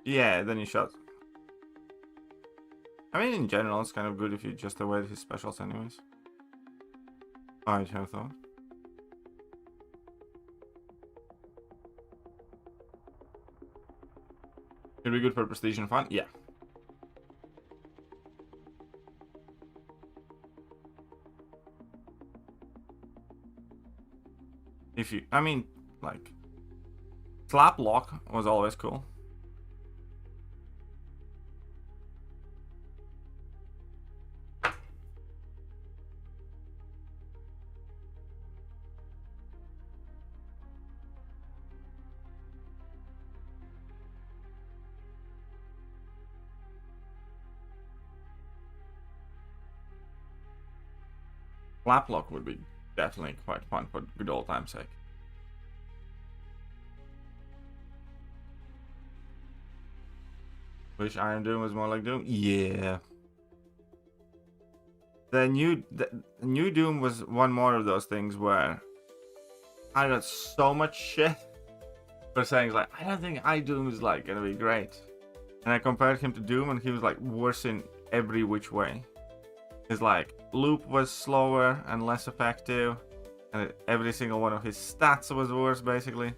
Yeah, then you shot. I mean, in general, it's kind of good if you just avoid his specials anyways. I'd have thought. Could be good for prestige and fun? Yeah. If you, I mean, like, slap lock was always cool. Slap lock would be definitely quite fun for good old time's sake. Wish Iron Doom was more like Doom? Yeah. The new Doom was one more of those things where I got so much shit for saying like, I don't think iDoom is like gonna be great. And I compared him to Doom and he was like worse in every which way. His like loop was slower and less effective, and every single one of his stats was worse basically,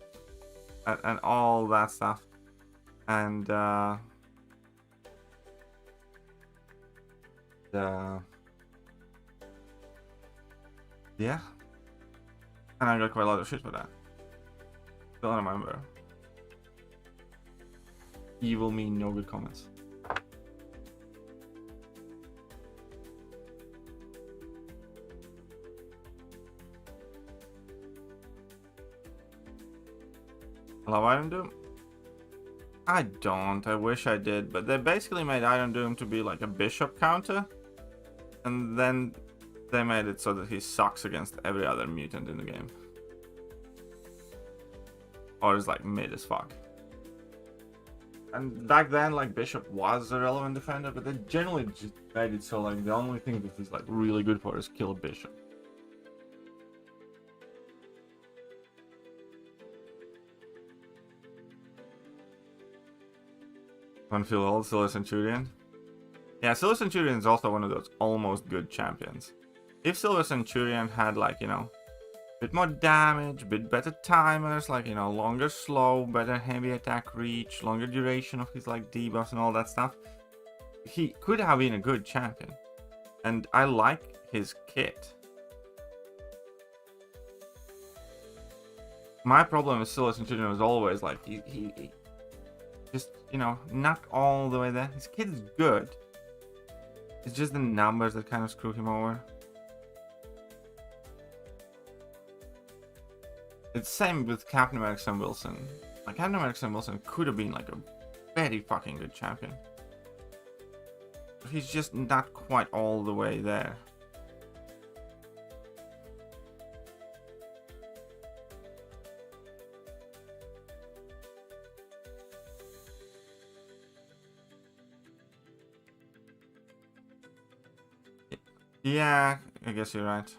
and all that stuff. And yeah, and I got quite a lot of shit for that. Don't remember. Evil me, no good comments. Love Iron Doom? I don't. I wish I did, but they basically made Iron Doom to be like a bishop counter, and then they made it so that he sucks against every other mutant in the game, or is like mid as fuck. And back then, like, bishop was a relevant defender, but they generally just made it so like the only thing that he's like really good for is kill a bishop. One feel old, Silver Centurion. Yeah, Silver Centurion is also one of those almost good champions. If Silver Centurion had like, you know, a bit more damage, a bit better timers, like, you know, longer slow, better heavy attack reach, longer duration of his like debuffs and all that stuff, he could have been a good champion. And I like his kit. My problem with Silver Centurion was always like he just, you know, not all the way there. His kit is good. It's just the numbers that kind of screw him over. It's the same with Captain America Sam Wilson. Like, Captain America Sam Wilson could have been like a very fucking good champion. But he's just not quite all the way there. Yeah, I guess you're right.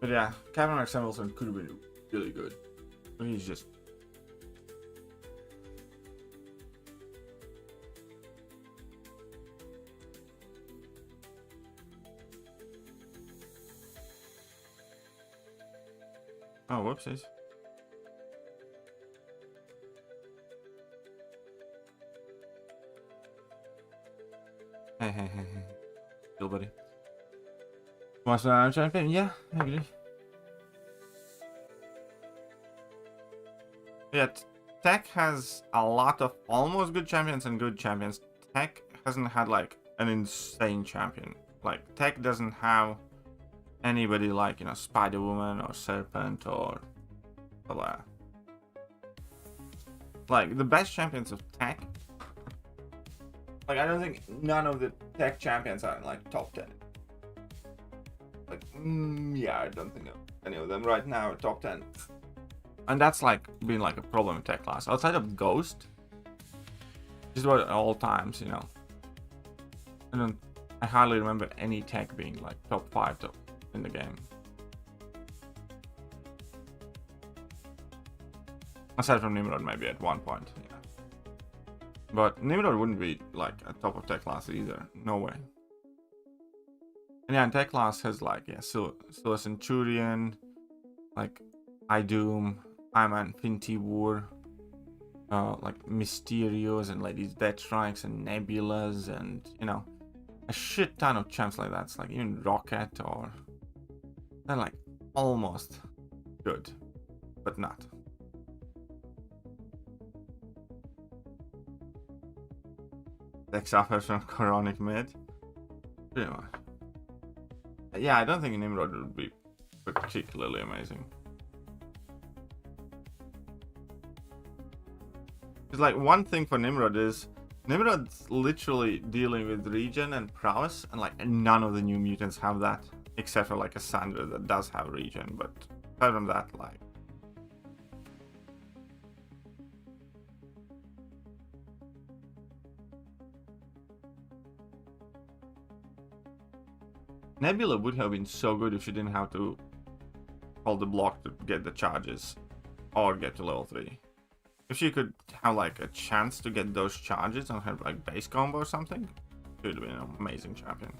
But yeah, Captain America Sam Wilson could have been really good. But he's just... Oh, whoopsies. Hey. Chill, buddy. Master Iron Champion? Yeah, I agree. Yeah, Tech has a lot of almost good champions and good champions. Tech hasn't had like an insane champion. Like, Tech doesn't have anybody like, you know, Spider-Woman or Serpent or that. Like, the best champions of Tech, like, I don't think none of the Tech champions are in like top 10. Like, yeah, I don't think any of them right now are top 10. And that's like been like a problem in Tech class. Outside of Ghost, just about at all times, you know. I hardly remember any Tech being like top 5 in the game. Aside from Nimrod, maybe at one point, yeah. But Nimrod wouldn't be like a top of tech class either. No way. And yeah, and tech class has like, yeah, so Centurion, like idont, Iman Finty War, like Mysterios and Ladies Death Strikes and Nebulas and, you know, a shit ton of champs like that. It's like even Rocket, or they're like almost good, but not. Dex offers from Coronic mid. Pretty much. Yeah, I don't think Nimrod would be particularly amazing. It's like one thing for Nimrod is Nimrod's literally dealing with regen and prowess, and like none of the new mutants have that, except for like a Sandra that does have regen, but aside from that, like Nebula would have been so good if she didn't have to hold the block to get the charges or get to level 3. If she could have like a chance to get those charges on her like base combo or something, she would have been an amazing champion.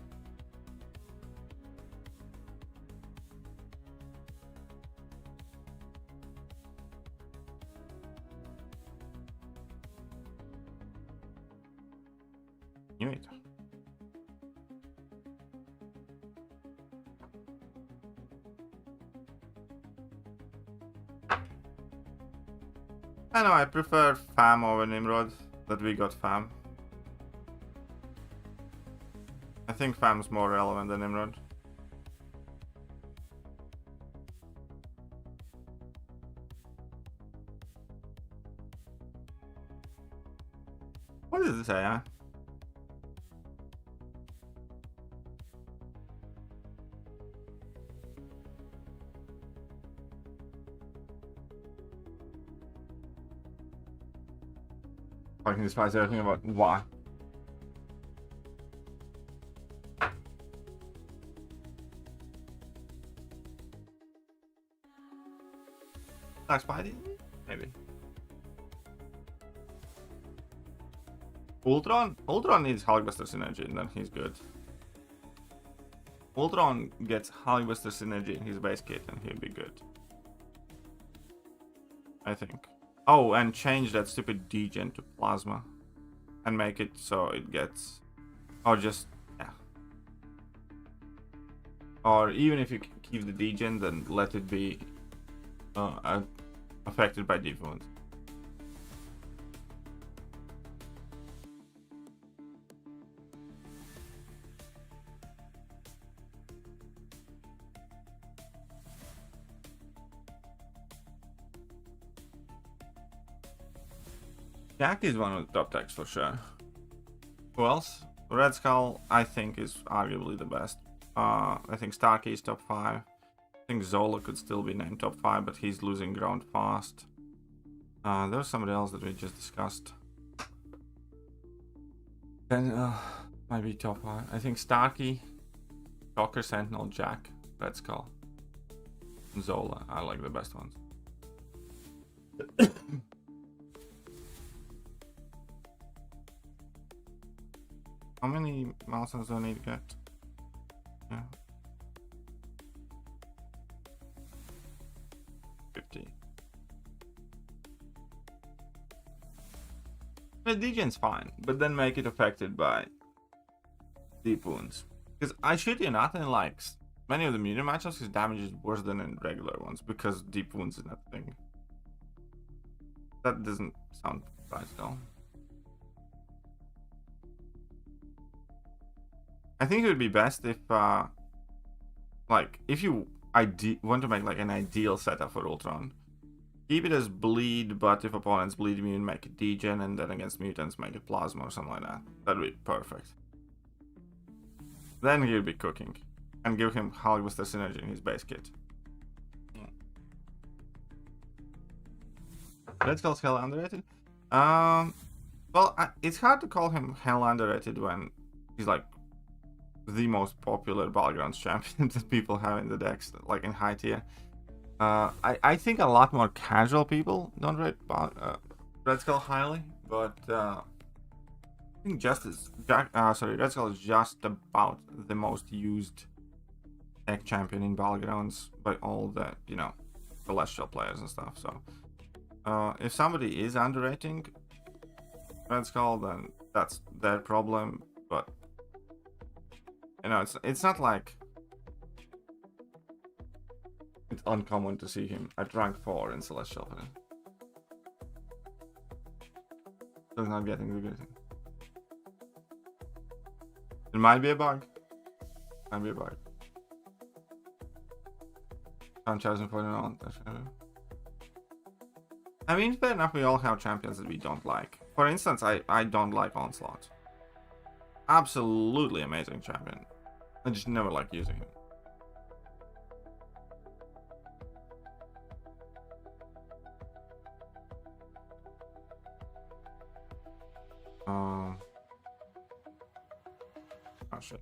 Knew it. I know, I prefer Fam over Nimrod, that we got Fam. I think Fam's more relevant than Nimrod. What does it say, huh? I can despise everything about why. Like Spidey? Maybe. Ultron? Ultron needs Hulkbuster synergy and then he's good. Ultron gets Hulkbuster synergy in his base kit and he'll be good. I think. Oh, and change that stupid degen to plasma and make it so it gets, or just, yeah. Or even if you keep the degen, then let it be affected by deep wounds. Jack is one of the top techs for sure. Who else? Red Skull, I think, is arguably the best. I think Starkey is top 5. I think Zola could still be named top 5, but he's losing ground fast. There's somebody else that we just discussed. Then, might be top 5. I think Starkey, Shocker, Sentinel, Jack, Red Skull, and Zola are like the best ones. How many milestones do I need to get? Yeah. 50. The degen's fine, but then make it affected by deep wounds. Because I shit you not, in like many of the mutant matchups, his damage is worse than in regular ones because deep wounds is not a thing. That doesn't sound right at all. I think it would be best if, like, if you want to make like an ideal setup for Ultron, keep it as bleed, but if opponents bleed immune, make it degen, and then against mutants, make it plasma or something like that. That'd be perfect. Then he'll be cooking, and give him Hulkbuster synergy in his base kit. Red Skull's hell underrated. Well, it's hard to call him hell underrated when he's like the most popular Battlegrounds champion that people have in the decks, like in high tier. I think a lot more casual people don't rate Red Skull highly, but I think Red Skull is just about the most used tech champion in Battlegrounds by all the, you know, celestial players and stuff. So if somebody is underrating Red Skull, then that's their problem. But you know, it's not like it's uncommon to see him at rank 4 in celestial. So he's not getting the good thing. It might be a bug. Might be a bug. I'm chosen for the I mean, fair enough, we all have champions that we don't like. For instance, I don't like Onslaught. Absolutely amazing champion. I just never like using him. Oh shit.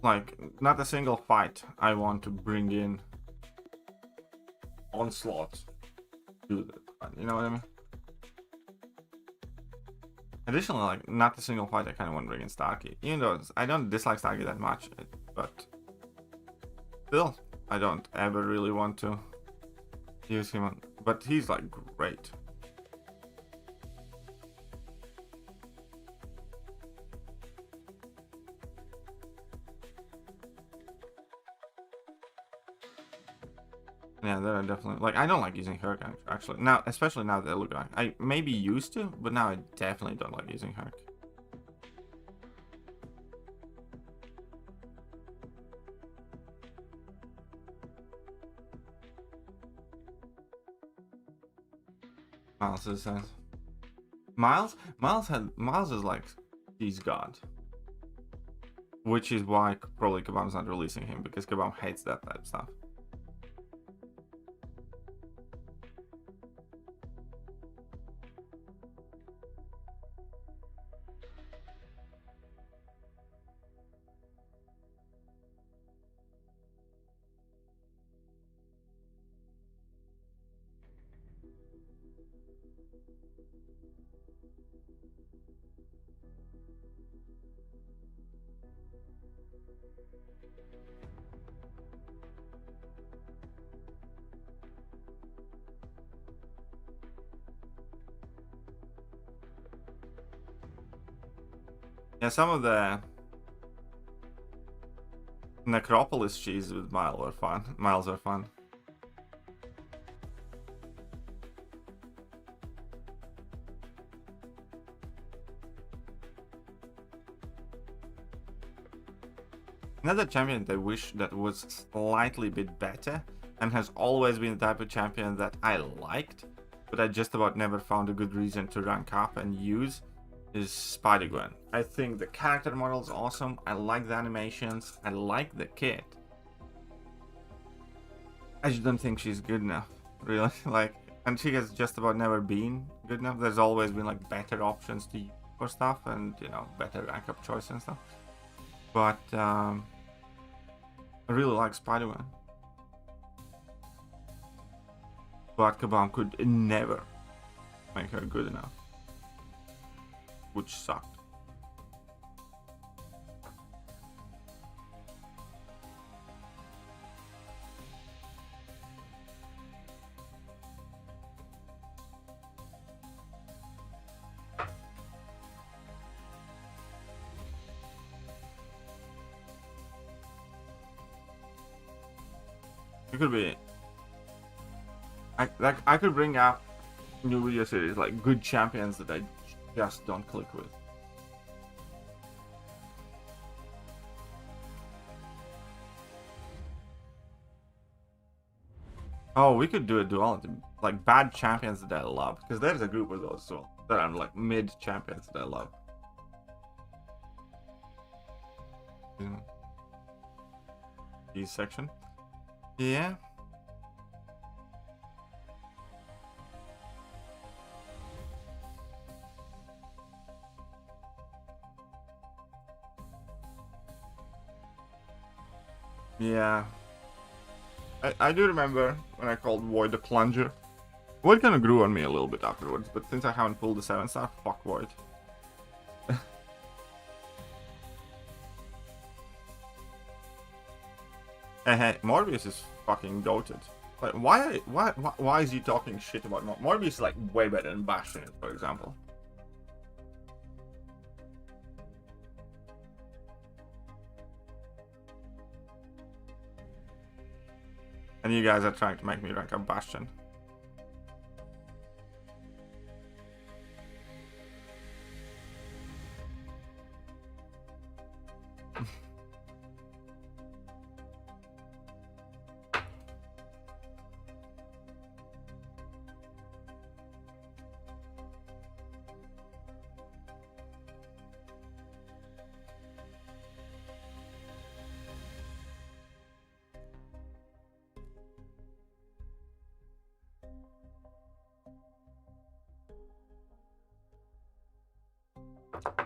Like, not a single fight I want to bring in Onslaught. Do that, you know what I mean? Additionally, like, not a single fight I kind of want to bring in Starkey. Even though I don't dislike Starkey that much, but still, I don't ever really want to use him on. But he's like great. Yeah, they're definitely like, I don't like using Herc actually now, especially now that they look like I maybe used to, but now I definitely don't like using Herc. Miles is Miles is like, he's God, which is why probably Kabam's not releasing him, because Kabam hates that type of stuff. Yeah, some of the Necropolis cheese with Miles are fun. Another champion that I wish that was slightly bit better and has always been the type of champion that I liked, but I just about never found a good reason to rank up and use, is Spider-Gwen. I think the character model is awesome. I like the animations. I like the kit. I just don't think she's good enough, really. Like, and she has just about never been good enough. There's always been like better options to use for stuff, and you know, better rank up choice and stuff. But I really like Spider-Man. But Kabam could never make her good enough, which sucked. It could be. I could bring up new video series like good champions that I just don't click with. Oh, we could do a duality, like bad champions that I love, because there's a group of those as well that are like mid champions that I love. These section. Yeah. Yeah. I do remember when I called Void the Plunger. Void kind of grew on me a little bit afterwards, but since I haven't pulled the 7-star, fuck Void. Hey, Morbius is fucking goated. Like, why is he talking shit about Morbius? Is like way better than Bastion, for example. And you guys are trying to make me rank up Bastion.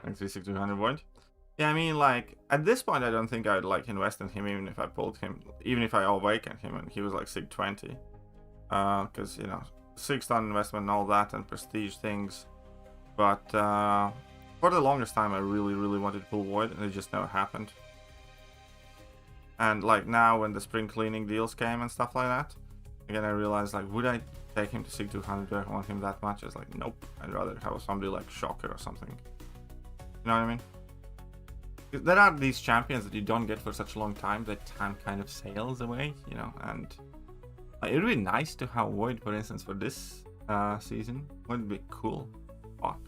Like 3,200 Void. Yeah, I mean, like, at this point, I don't think I'd, like, invest in him even if I pulled him, even if I awakened him and he was, like, SIG 20. Because, you know, 6-star investment and all that and prestige things. But, for the longest time, I really, really wanted to pull Void, and it just never happened. And, like, now when the spring cleaning deals came and stuff like that, again, I realized, like, would I take him to SIG 200? Do I want him that much? It's like, nope. I'd rather have somebody like Shocker or something. You know what I mean? There are these champions that you don't get for such a long time that time kind of sails away, you know, and it would be nice to have Void, for instance, for this season. Would be cool. Fuck.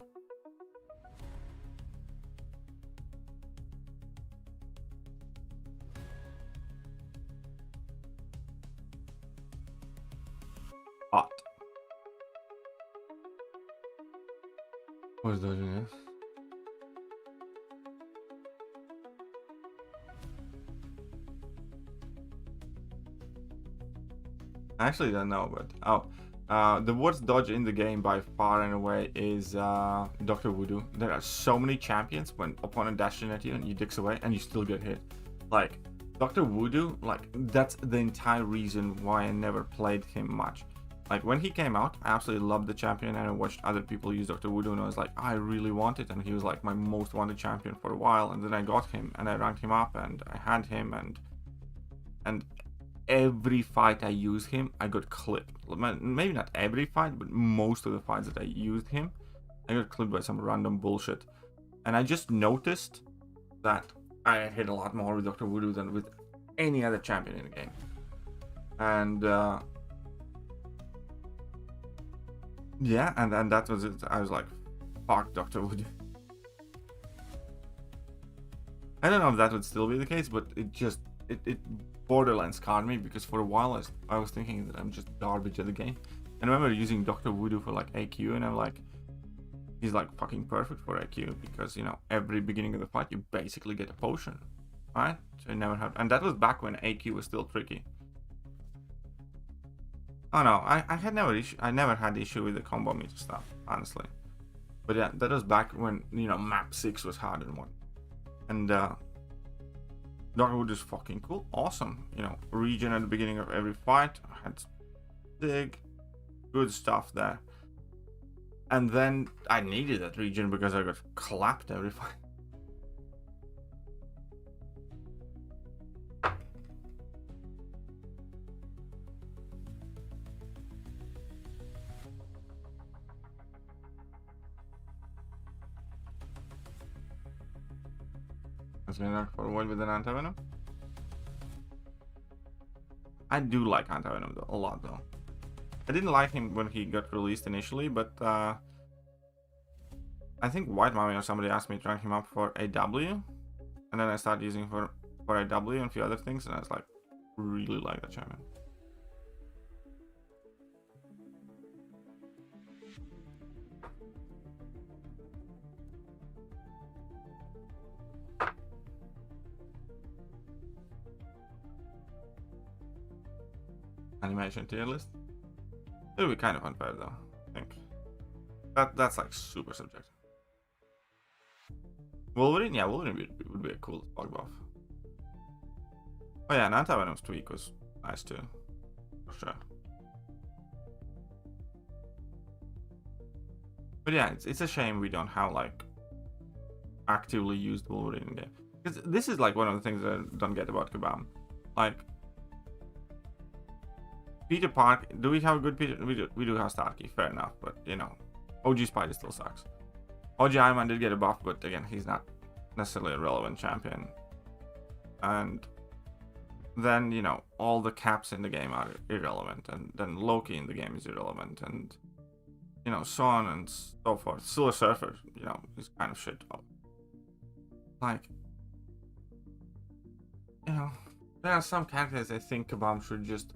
Hot. What's doing this? I actually don't know, but the worst dodge in the game by far and away is Dr. Voodoo. There are so many champions when opponent dashes at you and you dicks away and you still get hit. Like, Dr. Voodoo, like, that's the entire reason why I never played him much. Like, when he came out, I absolutely loved the champion and I watched other people use Dr. Voodoo and I was like, I really want it, and he was like my most wanted champion for a while, and then I got him and I ranked him up and I had him, and every fight I used him, I got clipped. Maybe not every fight, but most of the fights that I used him, I got clipped by some random bullshit. And I just noticed that I hit a lot more with Dr. Voodoo than with any other champion in the game. And yeah, and that was it. I was like, fuck Dr. Voodoo. I don't know if that would still be the case, but it borderline scarred me, because for a while I was thinking that I'm just garbage at the game. And I remember using Dr. Voodoo for like AQ, and I'm like, he's like fucking perfect for AQ, because, you know, every beginning of the fight you basically get a potion, right? So I never had, and that was back when AQ was still tricky. Oh no, I never had issue with the combo meter stuff, honestly. But yeah, that was back when, you know, map 6 was hard and one. And Dr. Voodoo is fucking cool, awesome. You know, regen at the beginning of every fight. I had big, good stuff there. And then I needed that regen because I got clapped every fight. Let's go for a while with an anti-venom. I do like anti-venom a lot though. I didn't like him when he got released initially, but I think White Mommy or somebody asked me to rank him up for AW, and then I started using him for AW and a few other things, and I was like, really like that champion. Animation tier list. It'll be kind of unfair though, I think. That's like super subjective. Wolverine, yeah, Wolverine would be a cool bug buff. Oh yeah, an anti-venom's tweak was nice too, for sure. But yeah, it's a shame we don't have like actively used Wolverine in game. Because this is like one of the things that I don't get about Kabam. Like Peter Park, do we have a good Peter? We do have Starkey, fair enough, but you know, OG Spider still sucks. OG Iron Man did get a buff, but again, he's not necessarily a relevant champion. And then, you know, all the caps in the game are irrelevant, and then Loki in the game is irrelevant, and you know, so on and so forth. Silver Surfer, you know, is kind of shit. Like, you know, there are some characters I think Kabam should just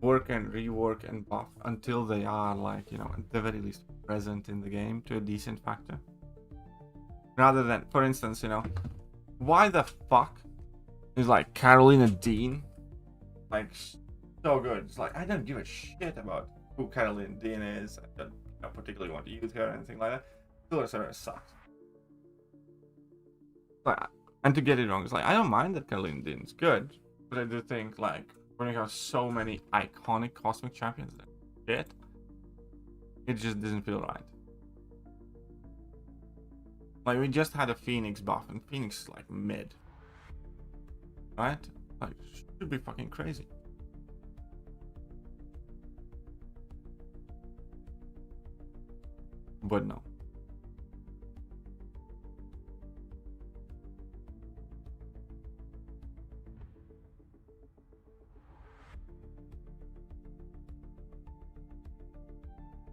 work and rework and buff until they are like, you know, at the very least present in the game to a decent factor. Rather than, for instance, you know, why the fuck is like Carolina Dean like so good? It's like, I don't give a shit about who Carolina Dean is. I don't particularly want to use her or anything like that. Silver Surfer sucks. Like, and to get it wrong, it's like, I don't mind that Carolina Dean's good, but I do think like when you have so many iconic cosmic champions that shit, it just doesn't feel right. Like, we just had a Phoenix buff, and Phoenix is like mid, right? Like, should be fucking crazy. But no.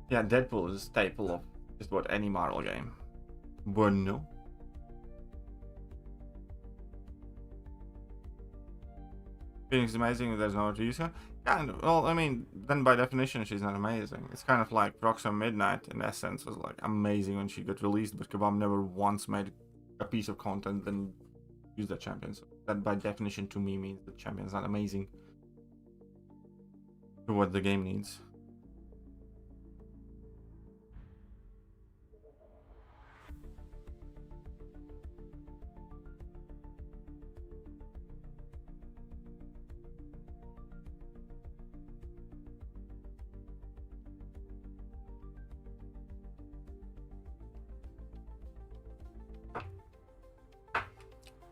Yeah, Deadpool is a staple of just about any Marvel game. But no. Phoenix is amazing, there's no one to use her. Yeah, well, I mean, then by definition, she's not amazing. It's kind of like Proxima Midnight, in essence, was like amazing when she got released, but Kabam never once made a piece of content then use that champion. So that by definition to me means the champion's not amazing to what the game needs.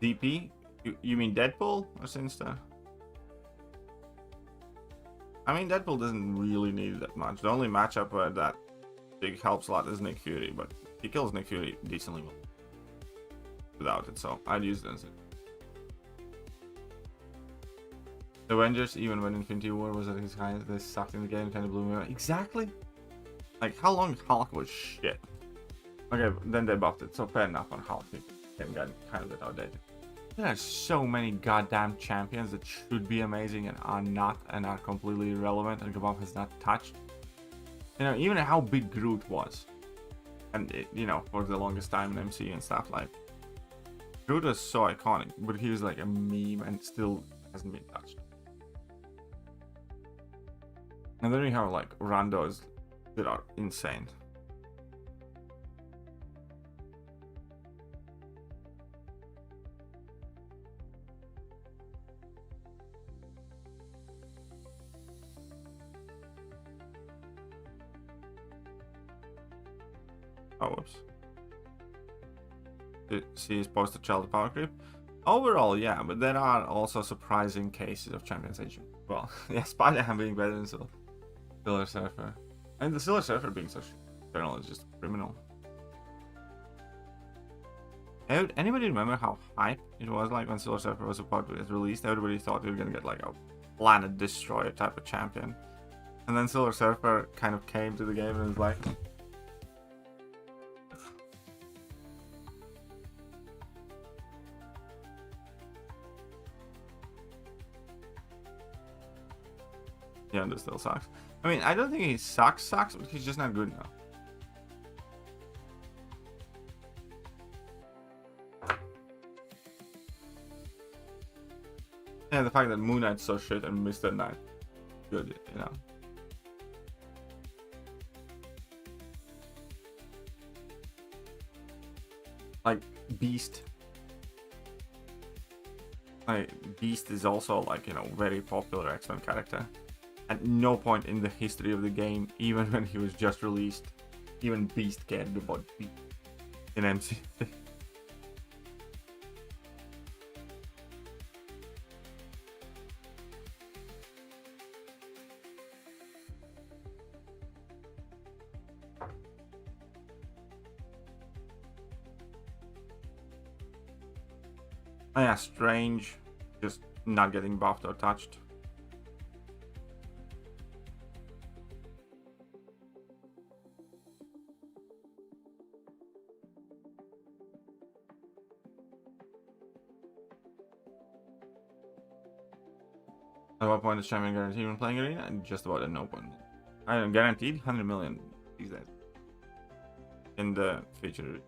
DP? You mean Deadpool or Sinister? I mean, Deadpool doesn't really need that much. The only matchup where that big helps a lot is Nick Fury, but he kills Nick Fury decently well without it, so I'd use it. Avengers, even when Infinity War was at his highest, they sucked in the game, kind of blew me away. Exactly. Like, how long Hulk was shit. Okay, then they buffed it, so fair enough on Hulk. The game got kind of outdated. There are so many goddamn champions that should be amazing and are not, and are completely irrelevant, and Kabam has not touched. You know, even how big Groot was, and it, you know, for the longest time in MCU and stuff, like Groot was so iconic, but he was like a meme and still hasn't been touched. And then we have like randos that are insane. Oh, whoops. See his poster child power creep. Overall, yeah, but there are also surprising cases of champions aging. Well, yeah, Spider-Man being better than Silver Surfer. And the Silver Surfer being such general is just criminal. Anybody remember how hype it was like when Silver Surfer was about to get released? Everybody thought we were gonna get like a planet destroyer type of champion. And then Silver Surfer kind of came to the game and was like, yeah, this still sucks. I mean, I don't think he sucks, but he's just not good enough. Yeah, the fact that Moon Knight's so shit and Mr. Knight good, you know. Like Beast. Like, Beast is also, like, you know, very popular X-Men character. At no point in the history of the game, even when he was just released, even Beast cared about Beast in MCOC. Oh yeah, Strange, just not getting buffed or touched. At what point is champion guaranteed when playing arena? Just about at no point. I am guaranteed 100 million these days. In the feature.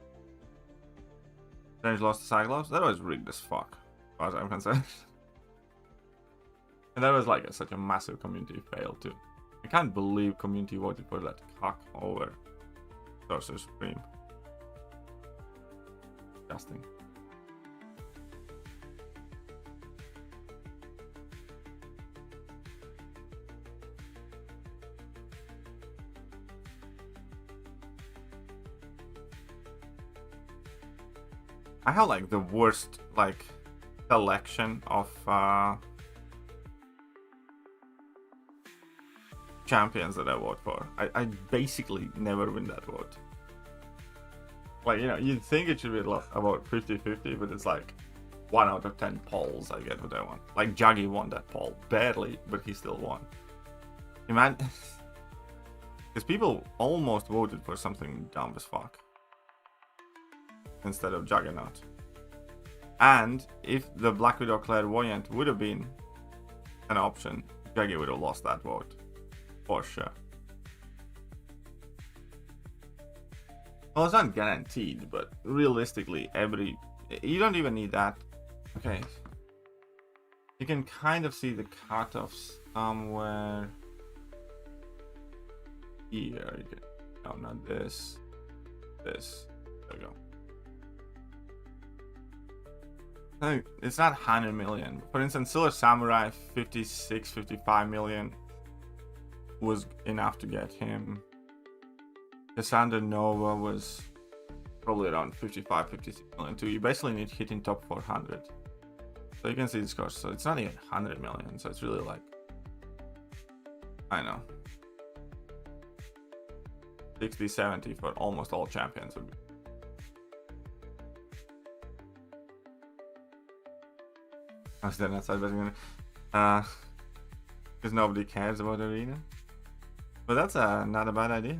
Strange lost the Cyclops. That was rigged as fuck, as far as I'm concerned. And that was like such a massive community fail too. I can't believe community voted for that cock over Sith Supreme. Disgusting. I have like the worst like selection of champions that I vote for. I basically never win that vote. Like, you know, you'd think it should be about 50-50, but it's like 1 out of 10 polls I get what I want. Like Juggy won that poll barely, but he still won. Man, because people almost voted for something dumb as fuck instead of Juggernaut. And if the Black Widow Clairvoyant would have been an option, Juggy would have lost that vote. For sure. Well, it's not guaranteed, but realistically, you don't even need that. Okay. You can kind of see the cutoffs somewhere here. You can, no, not this. This. There we go. I think it's not 100 million. For instance, Silver Samurai, 56, 55 million was enough to get him. Cassandra Nova was probably around 55, 56 million too. You basically need hitting top 400. So you can see the scores. So it's not even 100 million. So it's really like, I know, 60, 70 for almost all champions would be. I was then outside betting because nobody cares about arena. But that's not a bad idea.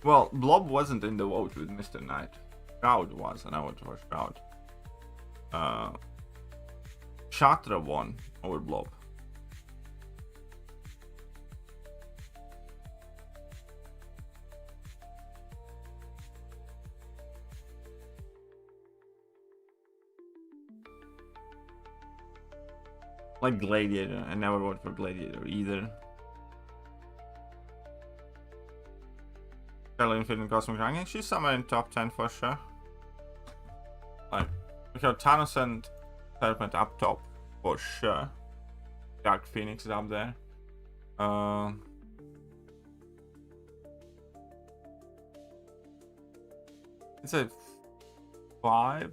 Well, Blob wasn't in the vote with Mr. Knight. Shroud was, and I voted for Shroud. Shatra won over Blob. Like Gladiator, I never voted for Gladiator either. Charlie Infinite and Cosmic Ranking, she's somewhere in top 10 for sure. Like, we have Thanos and Serpent up top for sure. Dark Phoenix is up there. It's a 5.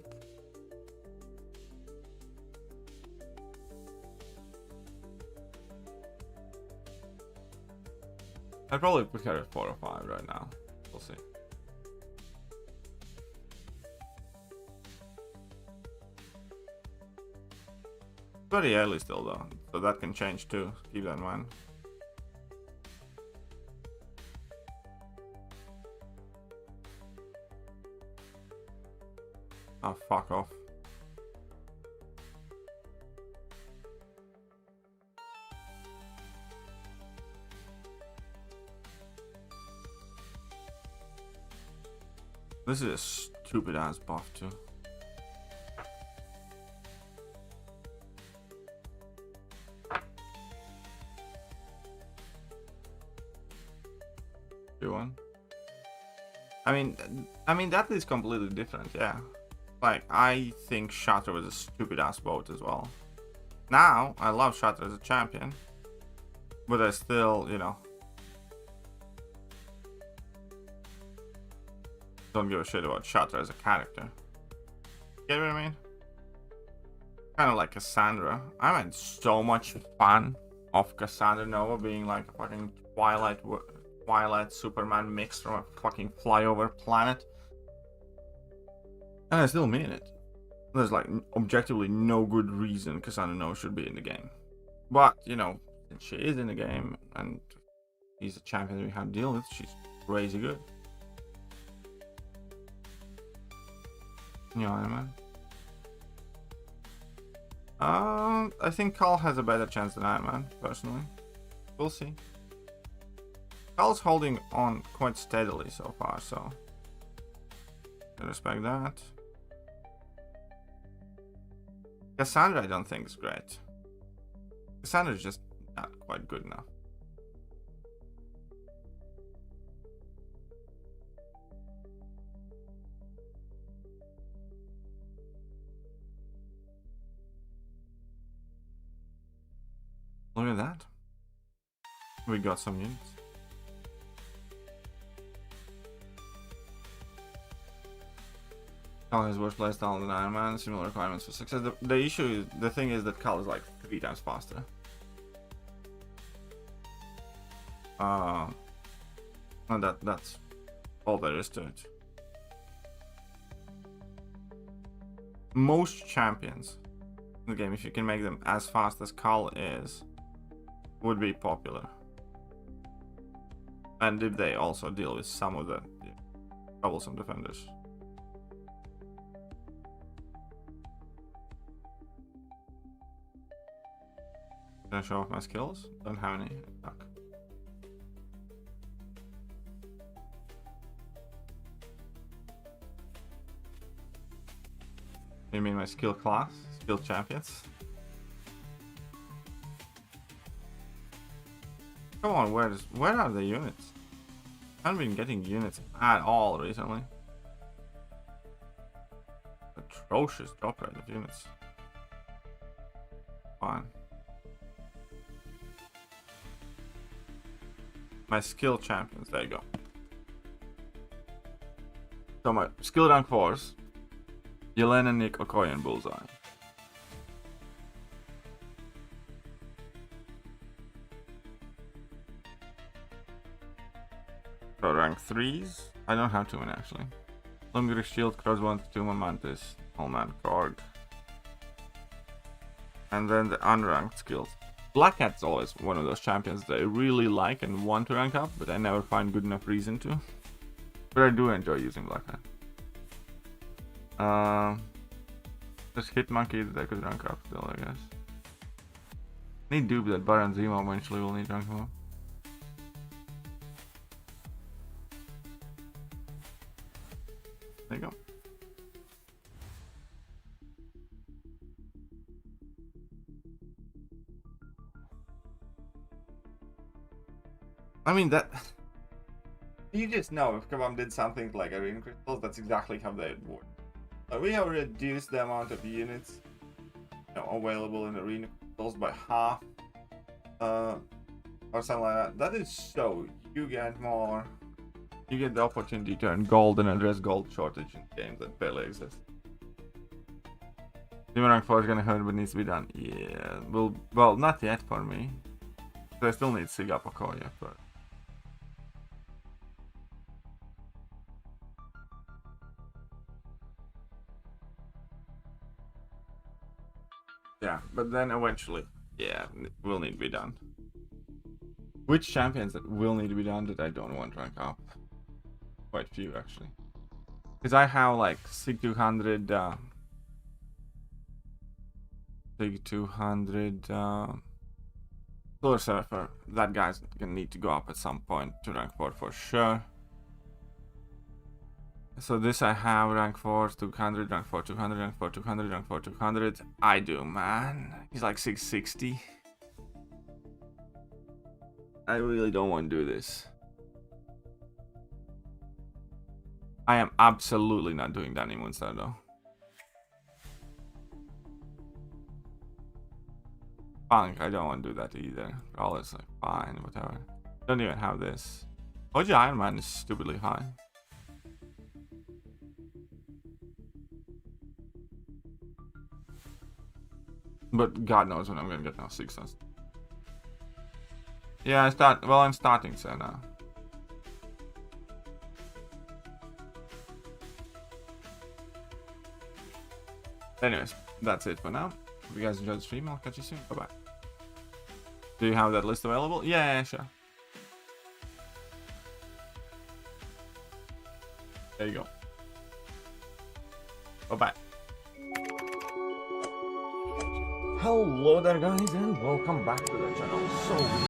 I'd probably put her at 4 or 5 right now. We'll see. Very early still though, so that can change too. Keep that in mind. Oh, fuck off. This is a stupid ass buff too. 2-1. I mean that is completely different, yeah. Like, I think Shatter was a stupid ass vote as well. Now, I love Shatter as a champion, but I still, you know, don't give a shit about Shatter as a character. Get what I mean? Kind of like Cassandra. I had so much fun of Cassandra Nova being like a fucking Twilight Superman mix from a fucking flyover planet. And I still mean it. There's like objectively no good reason Cassandra Nova should be in the game. But, you know, since she is in the game and he's a champion we have to deal with, she's crazy good. You know what I mean? I think Carl has a better chance than I, man, personally. We'll see. Carl's holding on quite steadily so far, so I respect that. Cassandra I don't think is great. Cassandra is just not quite good enough. Look at that. We got some units. Cal has worse playstyle than Iron Man, similar requirements for success. The issue is, the thing is that Cal is like 3 times faster. And that's all there is to it. Most champions in the game, if you can make them as fast as Cal is, would be popular. And if they also deal with some of the troublesome defenders. Can I show off my skills? Don't have any. Fuck. You mean my skill class? Skill champions? Come on, where are the units? I haven't been getting units at all recently. Atrocious drop rate of units. Fine. My skill champions, there you go. So my skill rank 4s, Yelena, Nick, Okoye, and Bullseye. So rank 3s, I don't have too many actually. Longer Shield, Crossbones, Tumor Mantis, Allman, Korg. And then the unranked skills. Black Cat's always one of those champions that I really like and want to rank up, but I never find good enough reason to. But I do enjoy using Black Cat. Just Hit Monkey that I could rank up still, I guess. Need Dupe that Baron Zemo eventually will need rank him up. There you go. I mean that you just know if Kabam did something like Arena Crystals, that's exactly how they would work. We have reduced the amount of units, you know, available in Arena Crystals by half, or something like that. That is so you get more. You get the opportunity to earn gold and address gold shortage in games that barely exist. Demon rank 4 is gonna hurt, but needs to be done. Yeah, well, not yet for me. So I still need Siga Okoye first. Yeah, but then eventually, yeah, it will need to be done. Which champions that will need to be done that I don't want to rank up? Quite few actually. Because I have like Sig 200, Sig 200, Solar Surfer. That guy's gonna need to go up at some point to rank 4 for sure. So this I have rank 4, 200, rank 4, 200, rank 4, 200, rank 4, 200. I do, man. He's like 660. I really don't want to do this. I am absolutely not doing that anymore instead though. Funk, I don't want to do that either. All is like fine, whatever. Don't even have this. OG Iron Man is stupidly high. But God knows when I'm gonna get now 6 stars. Yeah, I'm starting so now. Anyways, that's it for now. If you guys enjoyed the stream, I'll catch you soon. Bye bye. Do you have that list available? Yeah, sure. There you go. Bye bye. Hello there guys and welcome back to the channel. So